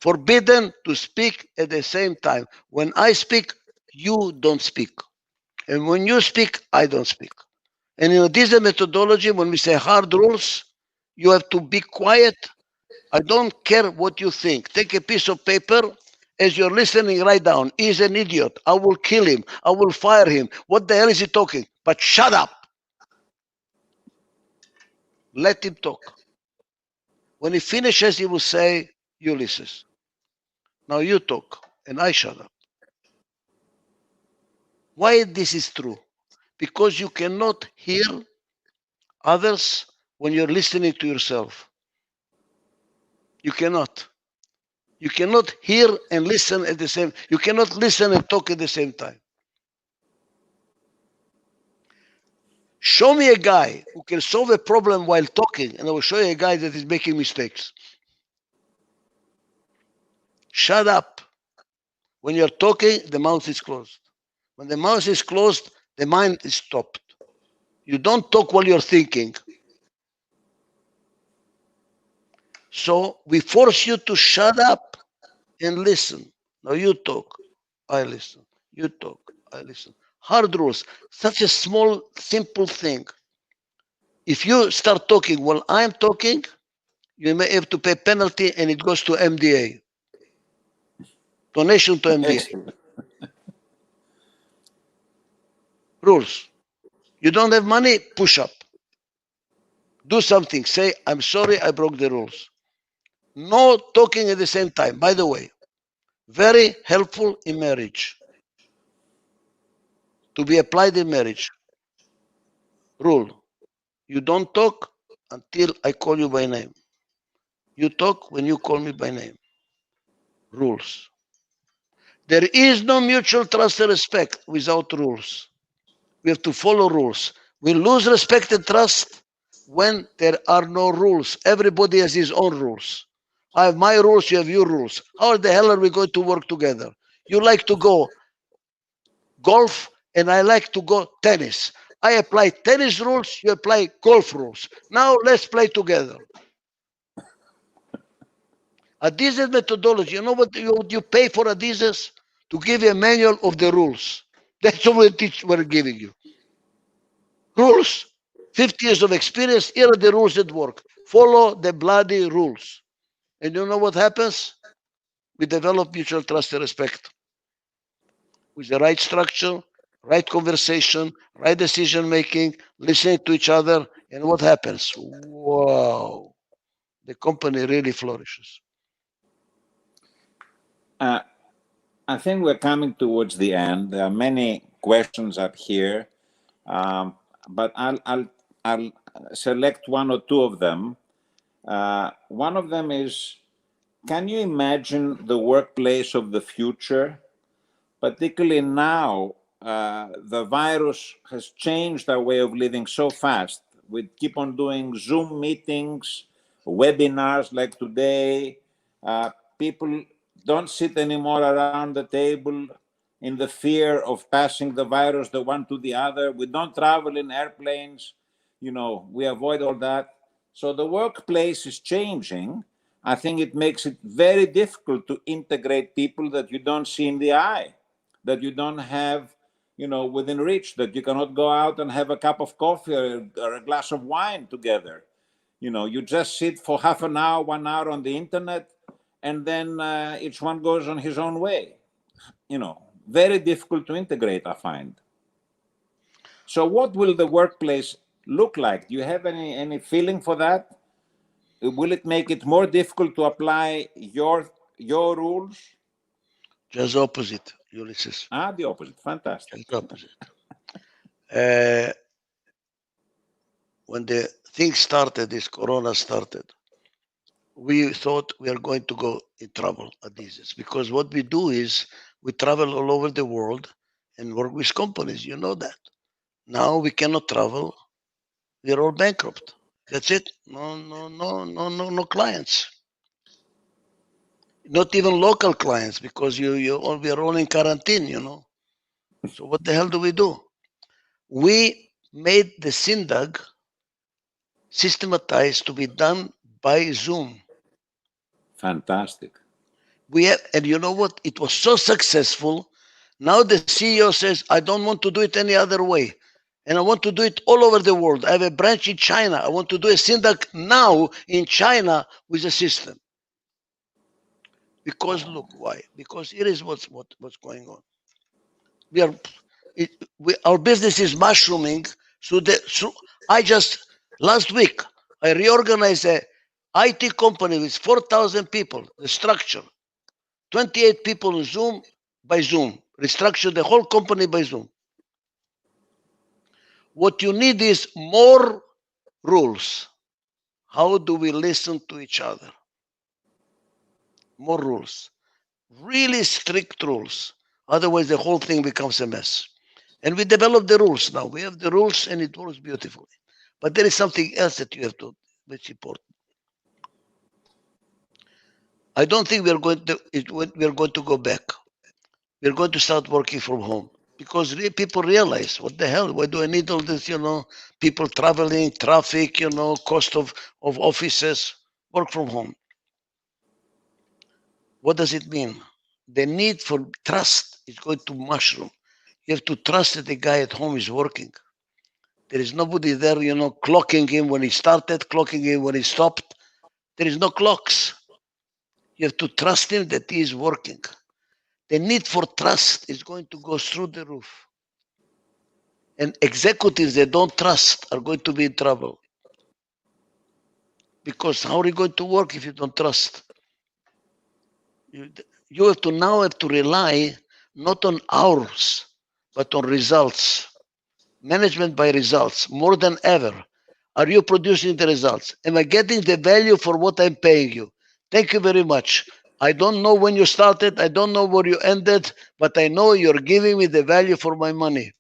Forbidden to speak at the same time. When I speak, you don't speak. And when you speak, I don't speak. And in this methodology, when we say hard rules, you have to be quiet. I don't care what you think. Take a piece of paper. As you're listening, write down, he's an idiot. I will kill him. I will fire him. What the hell is he talking? But shut up. Let him talk. When he finishes, he will say, Ulysses, now you talk, and I shut up. Why this is true? Because you cannot hear others when you're listening to yourself. You cannot. You cannot hear and listen at the same time. You cannot listen and talk at the same time. Show me a guy who can solve a problem while talking, and I will show you a guy that is making mistakes. Shut up. When you're talking, the mouth is closed. When the mouth is closed, the mind is stopped. You don't talk while you're thinking. So we force you to shut up and listen. Now you talk, I listen. You talk, I listen. Hard rules. Such a small, simple thing. If you start talking while I'm talking, you may have to pay penalty, and it goes to MDA. Donation to MDA. Excellent. Rules. You don't have money, push up. Do something. Say, I'm sorry, I broke the rules. No talking at the same time. By the way, very helpful in marriage. To be applied in marriage. Rule. You don't talk until I call you by name. You talk when you call me by name. Rules. There is no mutual trust and respect without rules. We have to follow rules. We lose respect and trust when there are no rules. Everybody has his own rules. I have my rules, you have your rules. How the hell are we going to work together? You like to go golf, and I like to go tennis. I apply tennis rules, you apply golf rules. Now let's play together. Adidas methodology, you know what you pay for Adidas? To give you a manual of the rules. That's what we're giving you. Rules. 50 years of experience, here are the rules that work. Follow the bloody rules. And you know what happens? We develop mutual trust and respect. With the right structure, right conversation, right decision making, listening to each other, and what happens? Wow. the company really flourishes. I think we're coming towards the end. There are many questions up here, but I'll select one or two of them. One of them is, can you imagine the workplace of the future? Particularly now, the virus has changed our way of living so fast. We keep on doing Zoom meetings, webinars like today. People don't sit anymore around the table in the fear of passing the virus the one to the other. We don't travel in airplanes. We avoid all that. So the workplace is changing. I think it makes it very difficult to integrate people that you don't see in the eye, that you don't have, within reach, that you cannot go out and have a cup of coffee or a glass of wine together. You just sit for half an hour, 1 hour on the internet, and then each one goes on his own way. Very difficult to integrate, I find. So what will the workplace look like? Do you have any feeling for that? Will it make it more difficult to apply your rules? Just opposite, Ulysses. The opposite. Fantastic. Just opposite. When the thing started, this Corona started, we thought we are going to go in trouble at this, because what we do is we travel all over the world and work with companies. You know that. Now we cannot travel. We are all bankrupt. That's it. No clients. Not even local clients, because we are all in quarantine. So what the hell do we do? We made the SINDAG systematized to be done by Zoom. Fantastic. And you know what? It was so successful. Now the CEO says, I don't want to do it any other way. And I want to do it all over the world. I have a branch in China. I want to do a SINDAG now in China with a system. Because look, why? Because here is what's going on. Our business is mushrooming. Last week, I reorganized a IT company with 4,000 people, the structure. 28 people on Zoom by Zoom. Restructure the whole company by Zoom. What you need is more rules. How do we listen to each other? More rules. Really strict rules. Otherwise, the whole thing becomes a mess. And we develop the rules now. We have the rules and it works beautifully. But there is something else that you have to, which is important. I don't think we are going to go back. We're going to start working from home, because people realize, what the hell? Why do I need all this? People traveling, traffic, cost of offices. Work from home. What does it mean? The need for trust is going to mushroom. You have to trust that the guy at home is working. There is nobody there, clocking him when he started, clocking him when he stopped. There is no clocks. You have to trust him that he is working. The need for trust is going to go through the roof. And executives that don't trust are going to be in trouble. Because how are you going to work if you don't trust? You have to rely not on hours, but on results. Management by results, more than ever. Are you producing the results? Am I getting the value for what I'm paying you? Thank you very much. I don't know when you started. I don't know where you ended, but I know you're giving me the value for my money.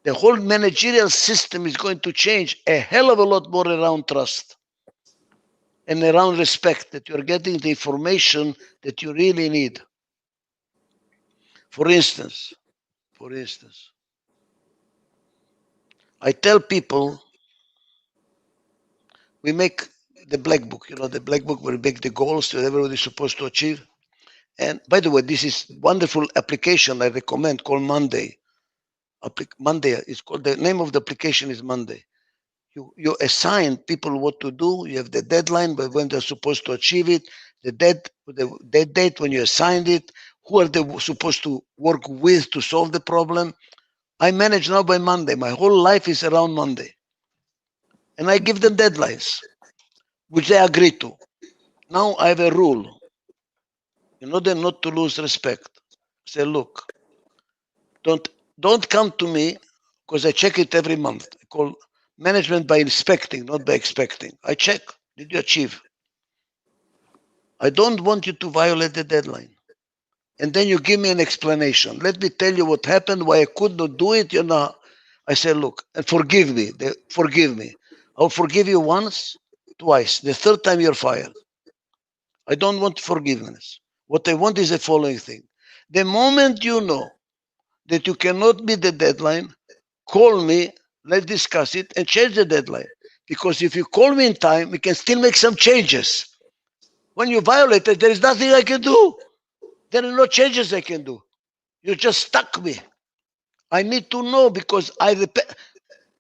The whole managerial system is going to change a hell of a lot more around trust and around respect, that you're getting the information that you really need. For instance, I tell people, we make the black book, the black book where we make the goals that everybody's supposed to achieve. And by the way, this is wonderful application I recommend called Monday. Monday is called, the name of the application is Monday. You assign people what to do. You have the deadline, but when they're supposed to achieve it, the date when you assigned it, who are they supposed to work with to solve the problem. I manage now by Monday. My whole life is around Monday. And I give them deadlines. which they agree to. Now I have a rule in order not to lose respect. Say, look, don't don't come to me because I check it every month. I call management by inspecting, not by expecting. I check. Did you achieve? I don't want you to violate the deadline. And then you give me an explanation. Let me tell you what happened, why I could not do it. I say, look, and forgive me. Forgive me. I'll forgive you once, twice. The third time you're fired. I don't want forgiveness. What I want is the following thing. The moment you know that you cannot meet the deadline, call me, let's discuss it, and change the deadline. Because if you call me in time, we can still make some changes. When you violate it, there is nothing I can do. There are no changes I can do. You just stuck me. I need to know because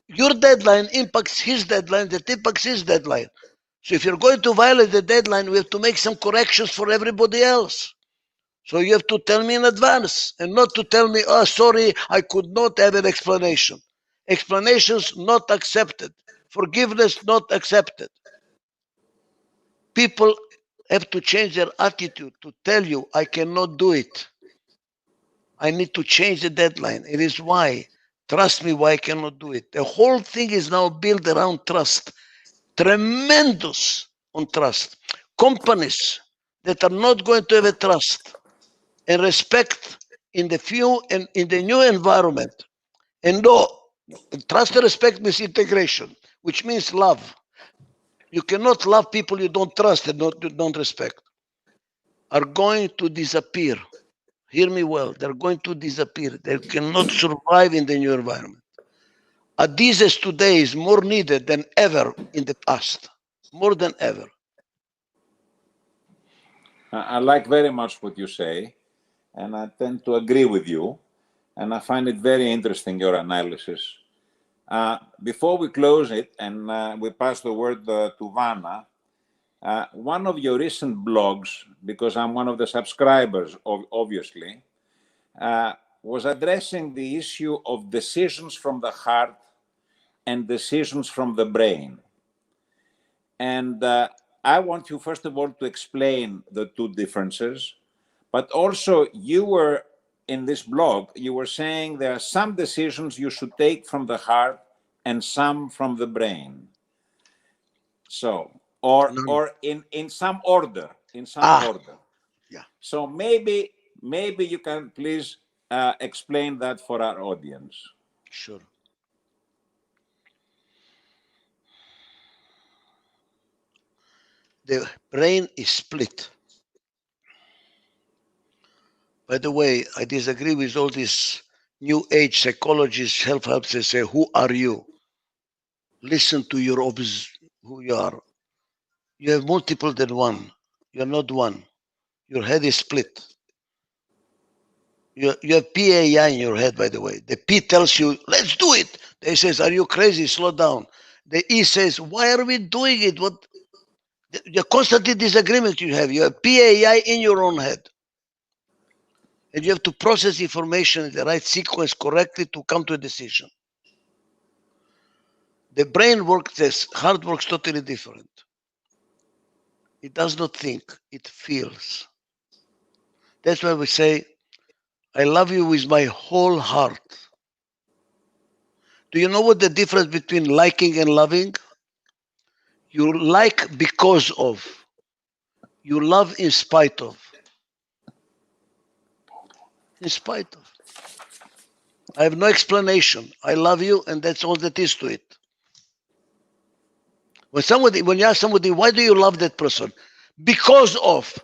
your deadline impacts his deadline, that impacts his deadline. So if you're going to violate the deadline, we have to make some corrections for everybody else. So you have to tell me in advance and not to tell me, oh, sorry, I could not have an explanation. Explanations not accepted. Forgiveness not accepted. People have to change their attitude to tell you, I cannot do it. I need to change the deadline. It is why. Trust me why I cannot do it. The whole thing is now built around trust. Tremendous on trust. Companies that are not going to have a trust and respect in the new environment. And no, trust and respect means integration, which means love. You cannot love people you don't trust and don't respect. Are going to disappear. Hear me well. They're going to disappear. They cannot survive in the new environment. Adhesives today is more needed than ever in the past. More than ever. I like very much what you say, and I tend to agree with you, and I find it very interesting, your analysis. Before we close it and we pass the word to Vanna, one of your recent blogs, because I'm one of the subscribers, obviously, was addressing the issue of decisions from the heart and decisions from the brain. And I want you, first of all, to explain the two differences. But also, you were, in this blog, you were saying there are some decisions you should take from the heart and some from the brain. So, or in some order, order. Yeah. So maybe you can please explain that for our audience. Sure. The brain is split. By the way, I disagree with all these new age psychologists, self-help. They say, who are you? Listen to who you are. You have multiple than one. You're not one. Your head is split. You have PAI in your head, by the way. The P tells you, let's do it. The A says, are you crazy? Slow down. The E says, why are we doing it? What? The constant disagreement you have. You have PAI in your own head. And you have to process information in the right sequence correctly to come to a decision. The brain works, this heart works totally different. It does not think, it feels. That's why we say, I love you with my whole heart. Do you know what the difference between liking and loving? You like because of. You love in spite of. In spite of. I have no explanation. I love you, and that's all that is to it. When you ask somebody, why do you love that person? Because of.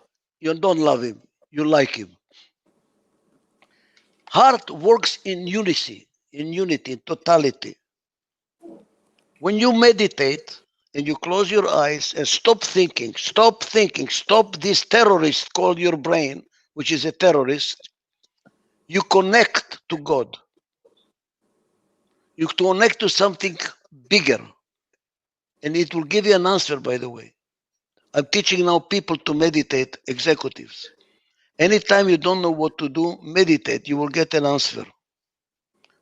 You don't love him. You like him. Heart works in unity, in totality. When you meditate and you close your eyes and stop thinking, stop this terrorist called your brain, which is a terrorist, you connect to God. You connect to something bigger. And it will give you an answer, by the way. I'm teaching now people to meditate, executives. Anytime you don't know what to do, meditate. You will get an answer.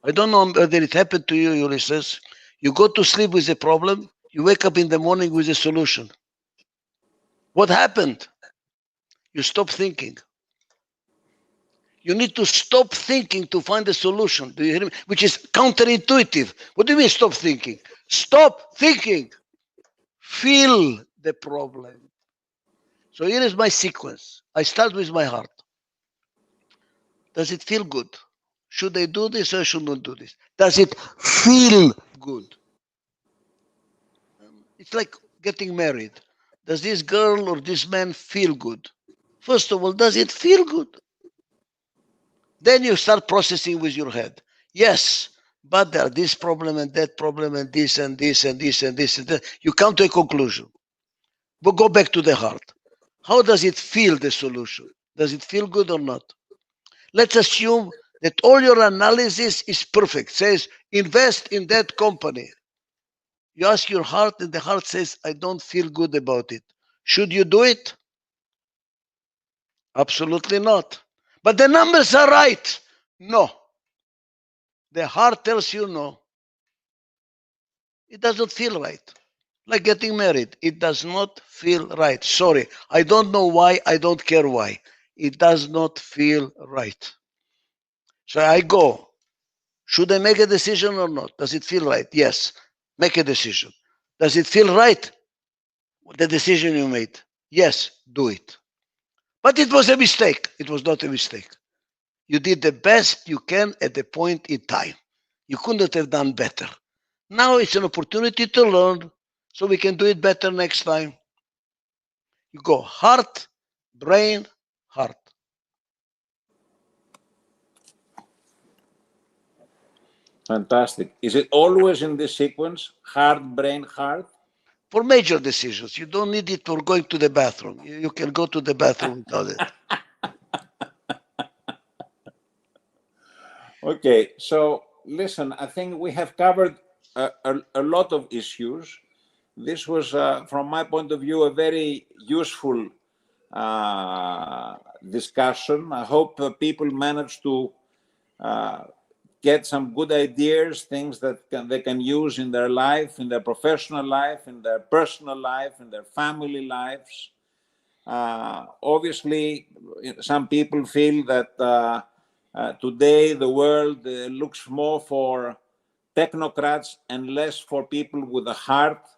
I don't know whether it happened to you, Ulysses. You go to sleep with a problem, you wake up in the morning with a solution. What happened? You stop thinking. You need to stop thinking to find a solution. Do you hear me? Which is counterintuitive. What do you mean stop thinking? Stop thinking. Feel the problem. So here is my sequence. I start with my heart. Does it feel good? Should I do this or should not do this? Does it feel good? It's like getting married. Does this girl or this man feel good? First of all, does it feel good? Then you start processing with your head. Yes, but there are this problem and that problem and this and this and this and this and that. You come to a conclusion. But go back to the heart. How does it feel, the solution? Does it feel good or not? Let's assume that all your analysis is perfect. Says, invest in that company. You ask your heart and the heart says, I don't feel good about it. Should you do it? Absolutely not. But the numbers are right. No. The heart tells you no. It doesn't feel right. Like getting married. It does not feel right. Sorry. I don't know why. I don't care why. It does not feel right. So I go. Should I make a decision or not? Does it feel right? Yes. Make a decision. Does it feel right? The decision you made. Yes. Do it. But it was a mistake. It was not a mistake. You did the best you can at the point in time. You couldn't have done better. Now it's an opportunity to learn so we can do it better next time. You go heart, brain, heart. Fantastic. Is it always in this sequence? Heart, brain, heart? For major decisions, you don't need it for going to the bathroom. You can go to the bathroom without it. Okay, so listen, I think we have covered a lot of issues. This was, from my point of view, a very useful discussion. I hope people manage to get some good ideas, things that they can use in their life, in their professional life, in their personal life, in their family lives. Obviously, some people feel that today the world looks more for technocrats and less for people with a heart.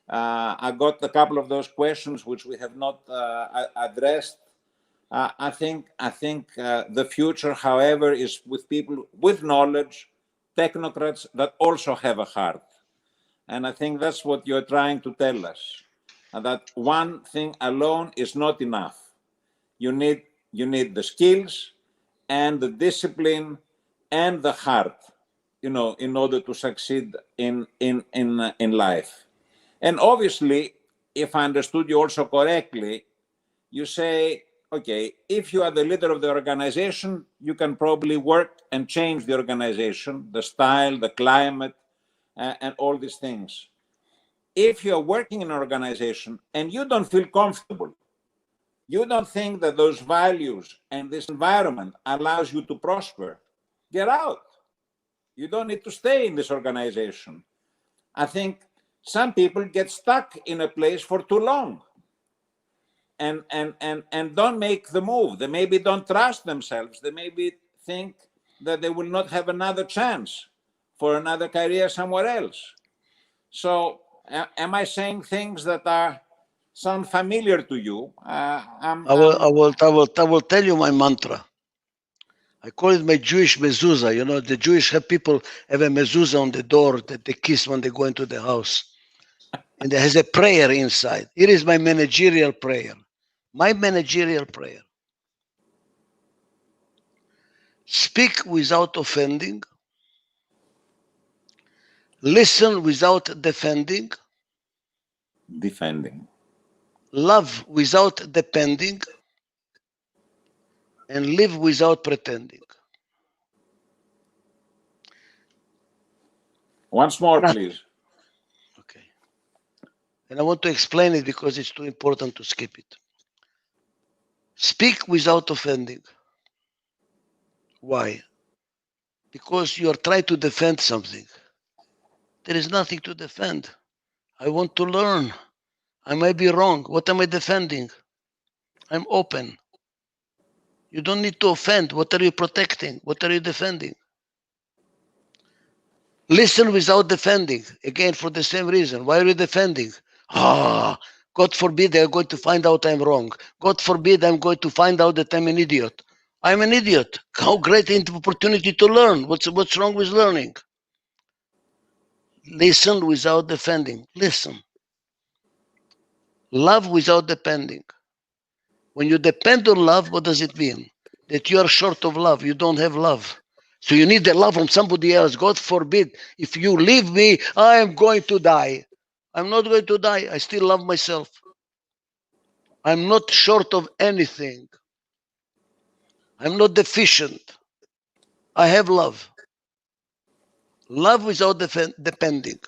I got a couple of those questions which we have not addressed. I think the future, however, is with people with knowledge, technocrats that also have a heart. And I think that's what you're trying to tell us, that one thing alone is not enough. You need the skills and the discipline and the heart, in order to succeed in life. And obviously, if I understood you also correctly, you say, okay, if you are the leader of the organization, you can probably work and change the organization, the style, the climate, and all these things. If you're working in an organization and you don't feel comfortable, you don't think that those values and this environment allows you to prosper, get out. You don't need to stay in this organization. I think some people get stuck in a place for too long and don't make the move. They maybe don't trust themselves. They maybe think that they will not have another chance for another career somewhere else. So am I saying things that sound familiar to you? I will tell you my mantra. I call it my Jewish mezuzah. You know, the Jewish people have a mezuzah on the door that they kiss when they go into the house. And there has a prayer inside. Here is my managerial prayer. My managerial prayer. Speak without offending. Listen without defending. Defending. Love without depending. And live without pretending. Once more, please. Okay. And I want to explain it because it's too important to skip it. Speak without offending. Why? Because you are trying to defend something. There is nothing to defend. I want to learn. I might be wrong. What am I defending? I'm open. You don't need to offend. What are you protecting? What are you defending? Listen without defending. Again, for the same reason. Why are you defending? God forbid I'm going to find out I'm wrong. God forbid I'm going to find out that I'm an idiot. I'm an idiot. How great an opportunity to learn. What's wrong with learning? Listen without defending. Listen. Love without depending. When you depend on love, what does it mean? That you are short of love. You don't have love. So you need the love from somebody else. God forbid, if you leave me, I am going to die. I'm not going to die. I still love myself. I'm not short of anything. I'm not deficient. I have love. Love without depending.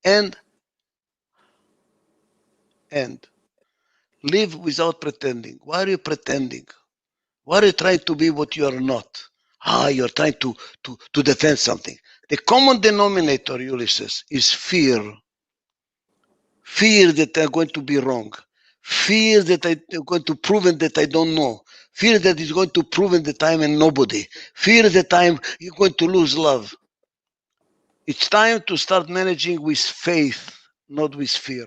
And live without pretending. Why are you pretending? Why are you trying to be what you are not? You're trying to defend something. The common denominator, Ulysses, is fear. Fear that I'm going to be wrong. Fear that I'm going to prove that I don't know. Fear that is going to prove that I'm a nobody. Fear that I'm going to lose love. It's time to start managing with faith, not with fear.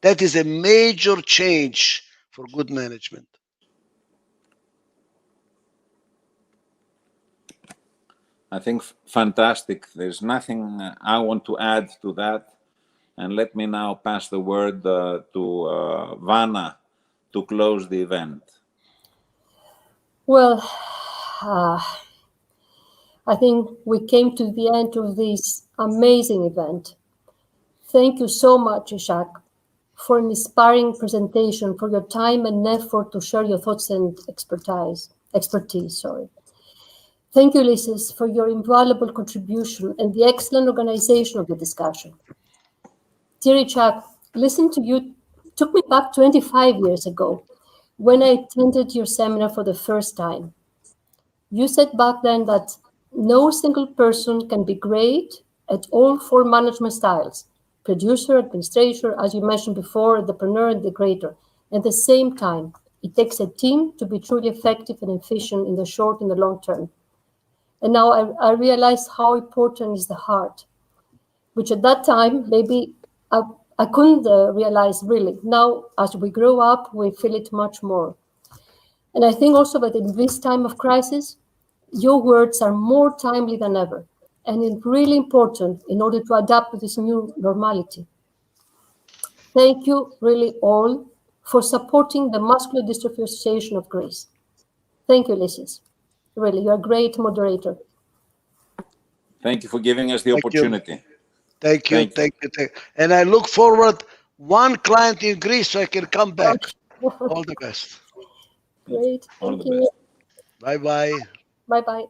That is a major change for good management. I think fantastic. There's nothing I want to add to that. And let me now pass the word to Vanna to close the event. Well, I think we came to the end of this amazing event. Thank you so much, Ishak, for an inspiring presentation, for your time and effort to share your thoughts and expertise. Thank you, Ulysses, for your invaluable contribution and the excellent organization of the discussion. Dear Ishak, listening to you took me back 25 years ago when I attended your seminar for the first time. You said back then that no single person can be great at all four management styles: producer, administrator, as you mentioned before, entrepreneur, and integrator. At the same time, it takes a team to be truly effective and efficient in the short and the long term. And now I realize how important is the heart, which at that time, maybe I couldn't realize really. Now, as we grow up, we feel it much more. And I think also that in this time of crisis, your words are more timely than ever, and it's really important in order to adapt to this new normality. Thank you, really, all, for supporting the Muscular Dystrophy Association of Greece. Thank you, Ulysses. Really, you're a great moderator. Thank you for giving us the opportunity. Thank you. And I look forward one client in Greece so I can come back. All the best. Great. All Thank the you. best. Bye-bye. Bye-bye.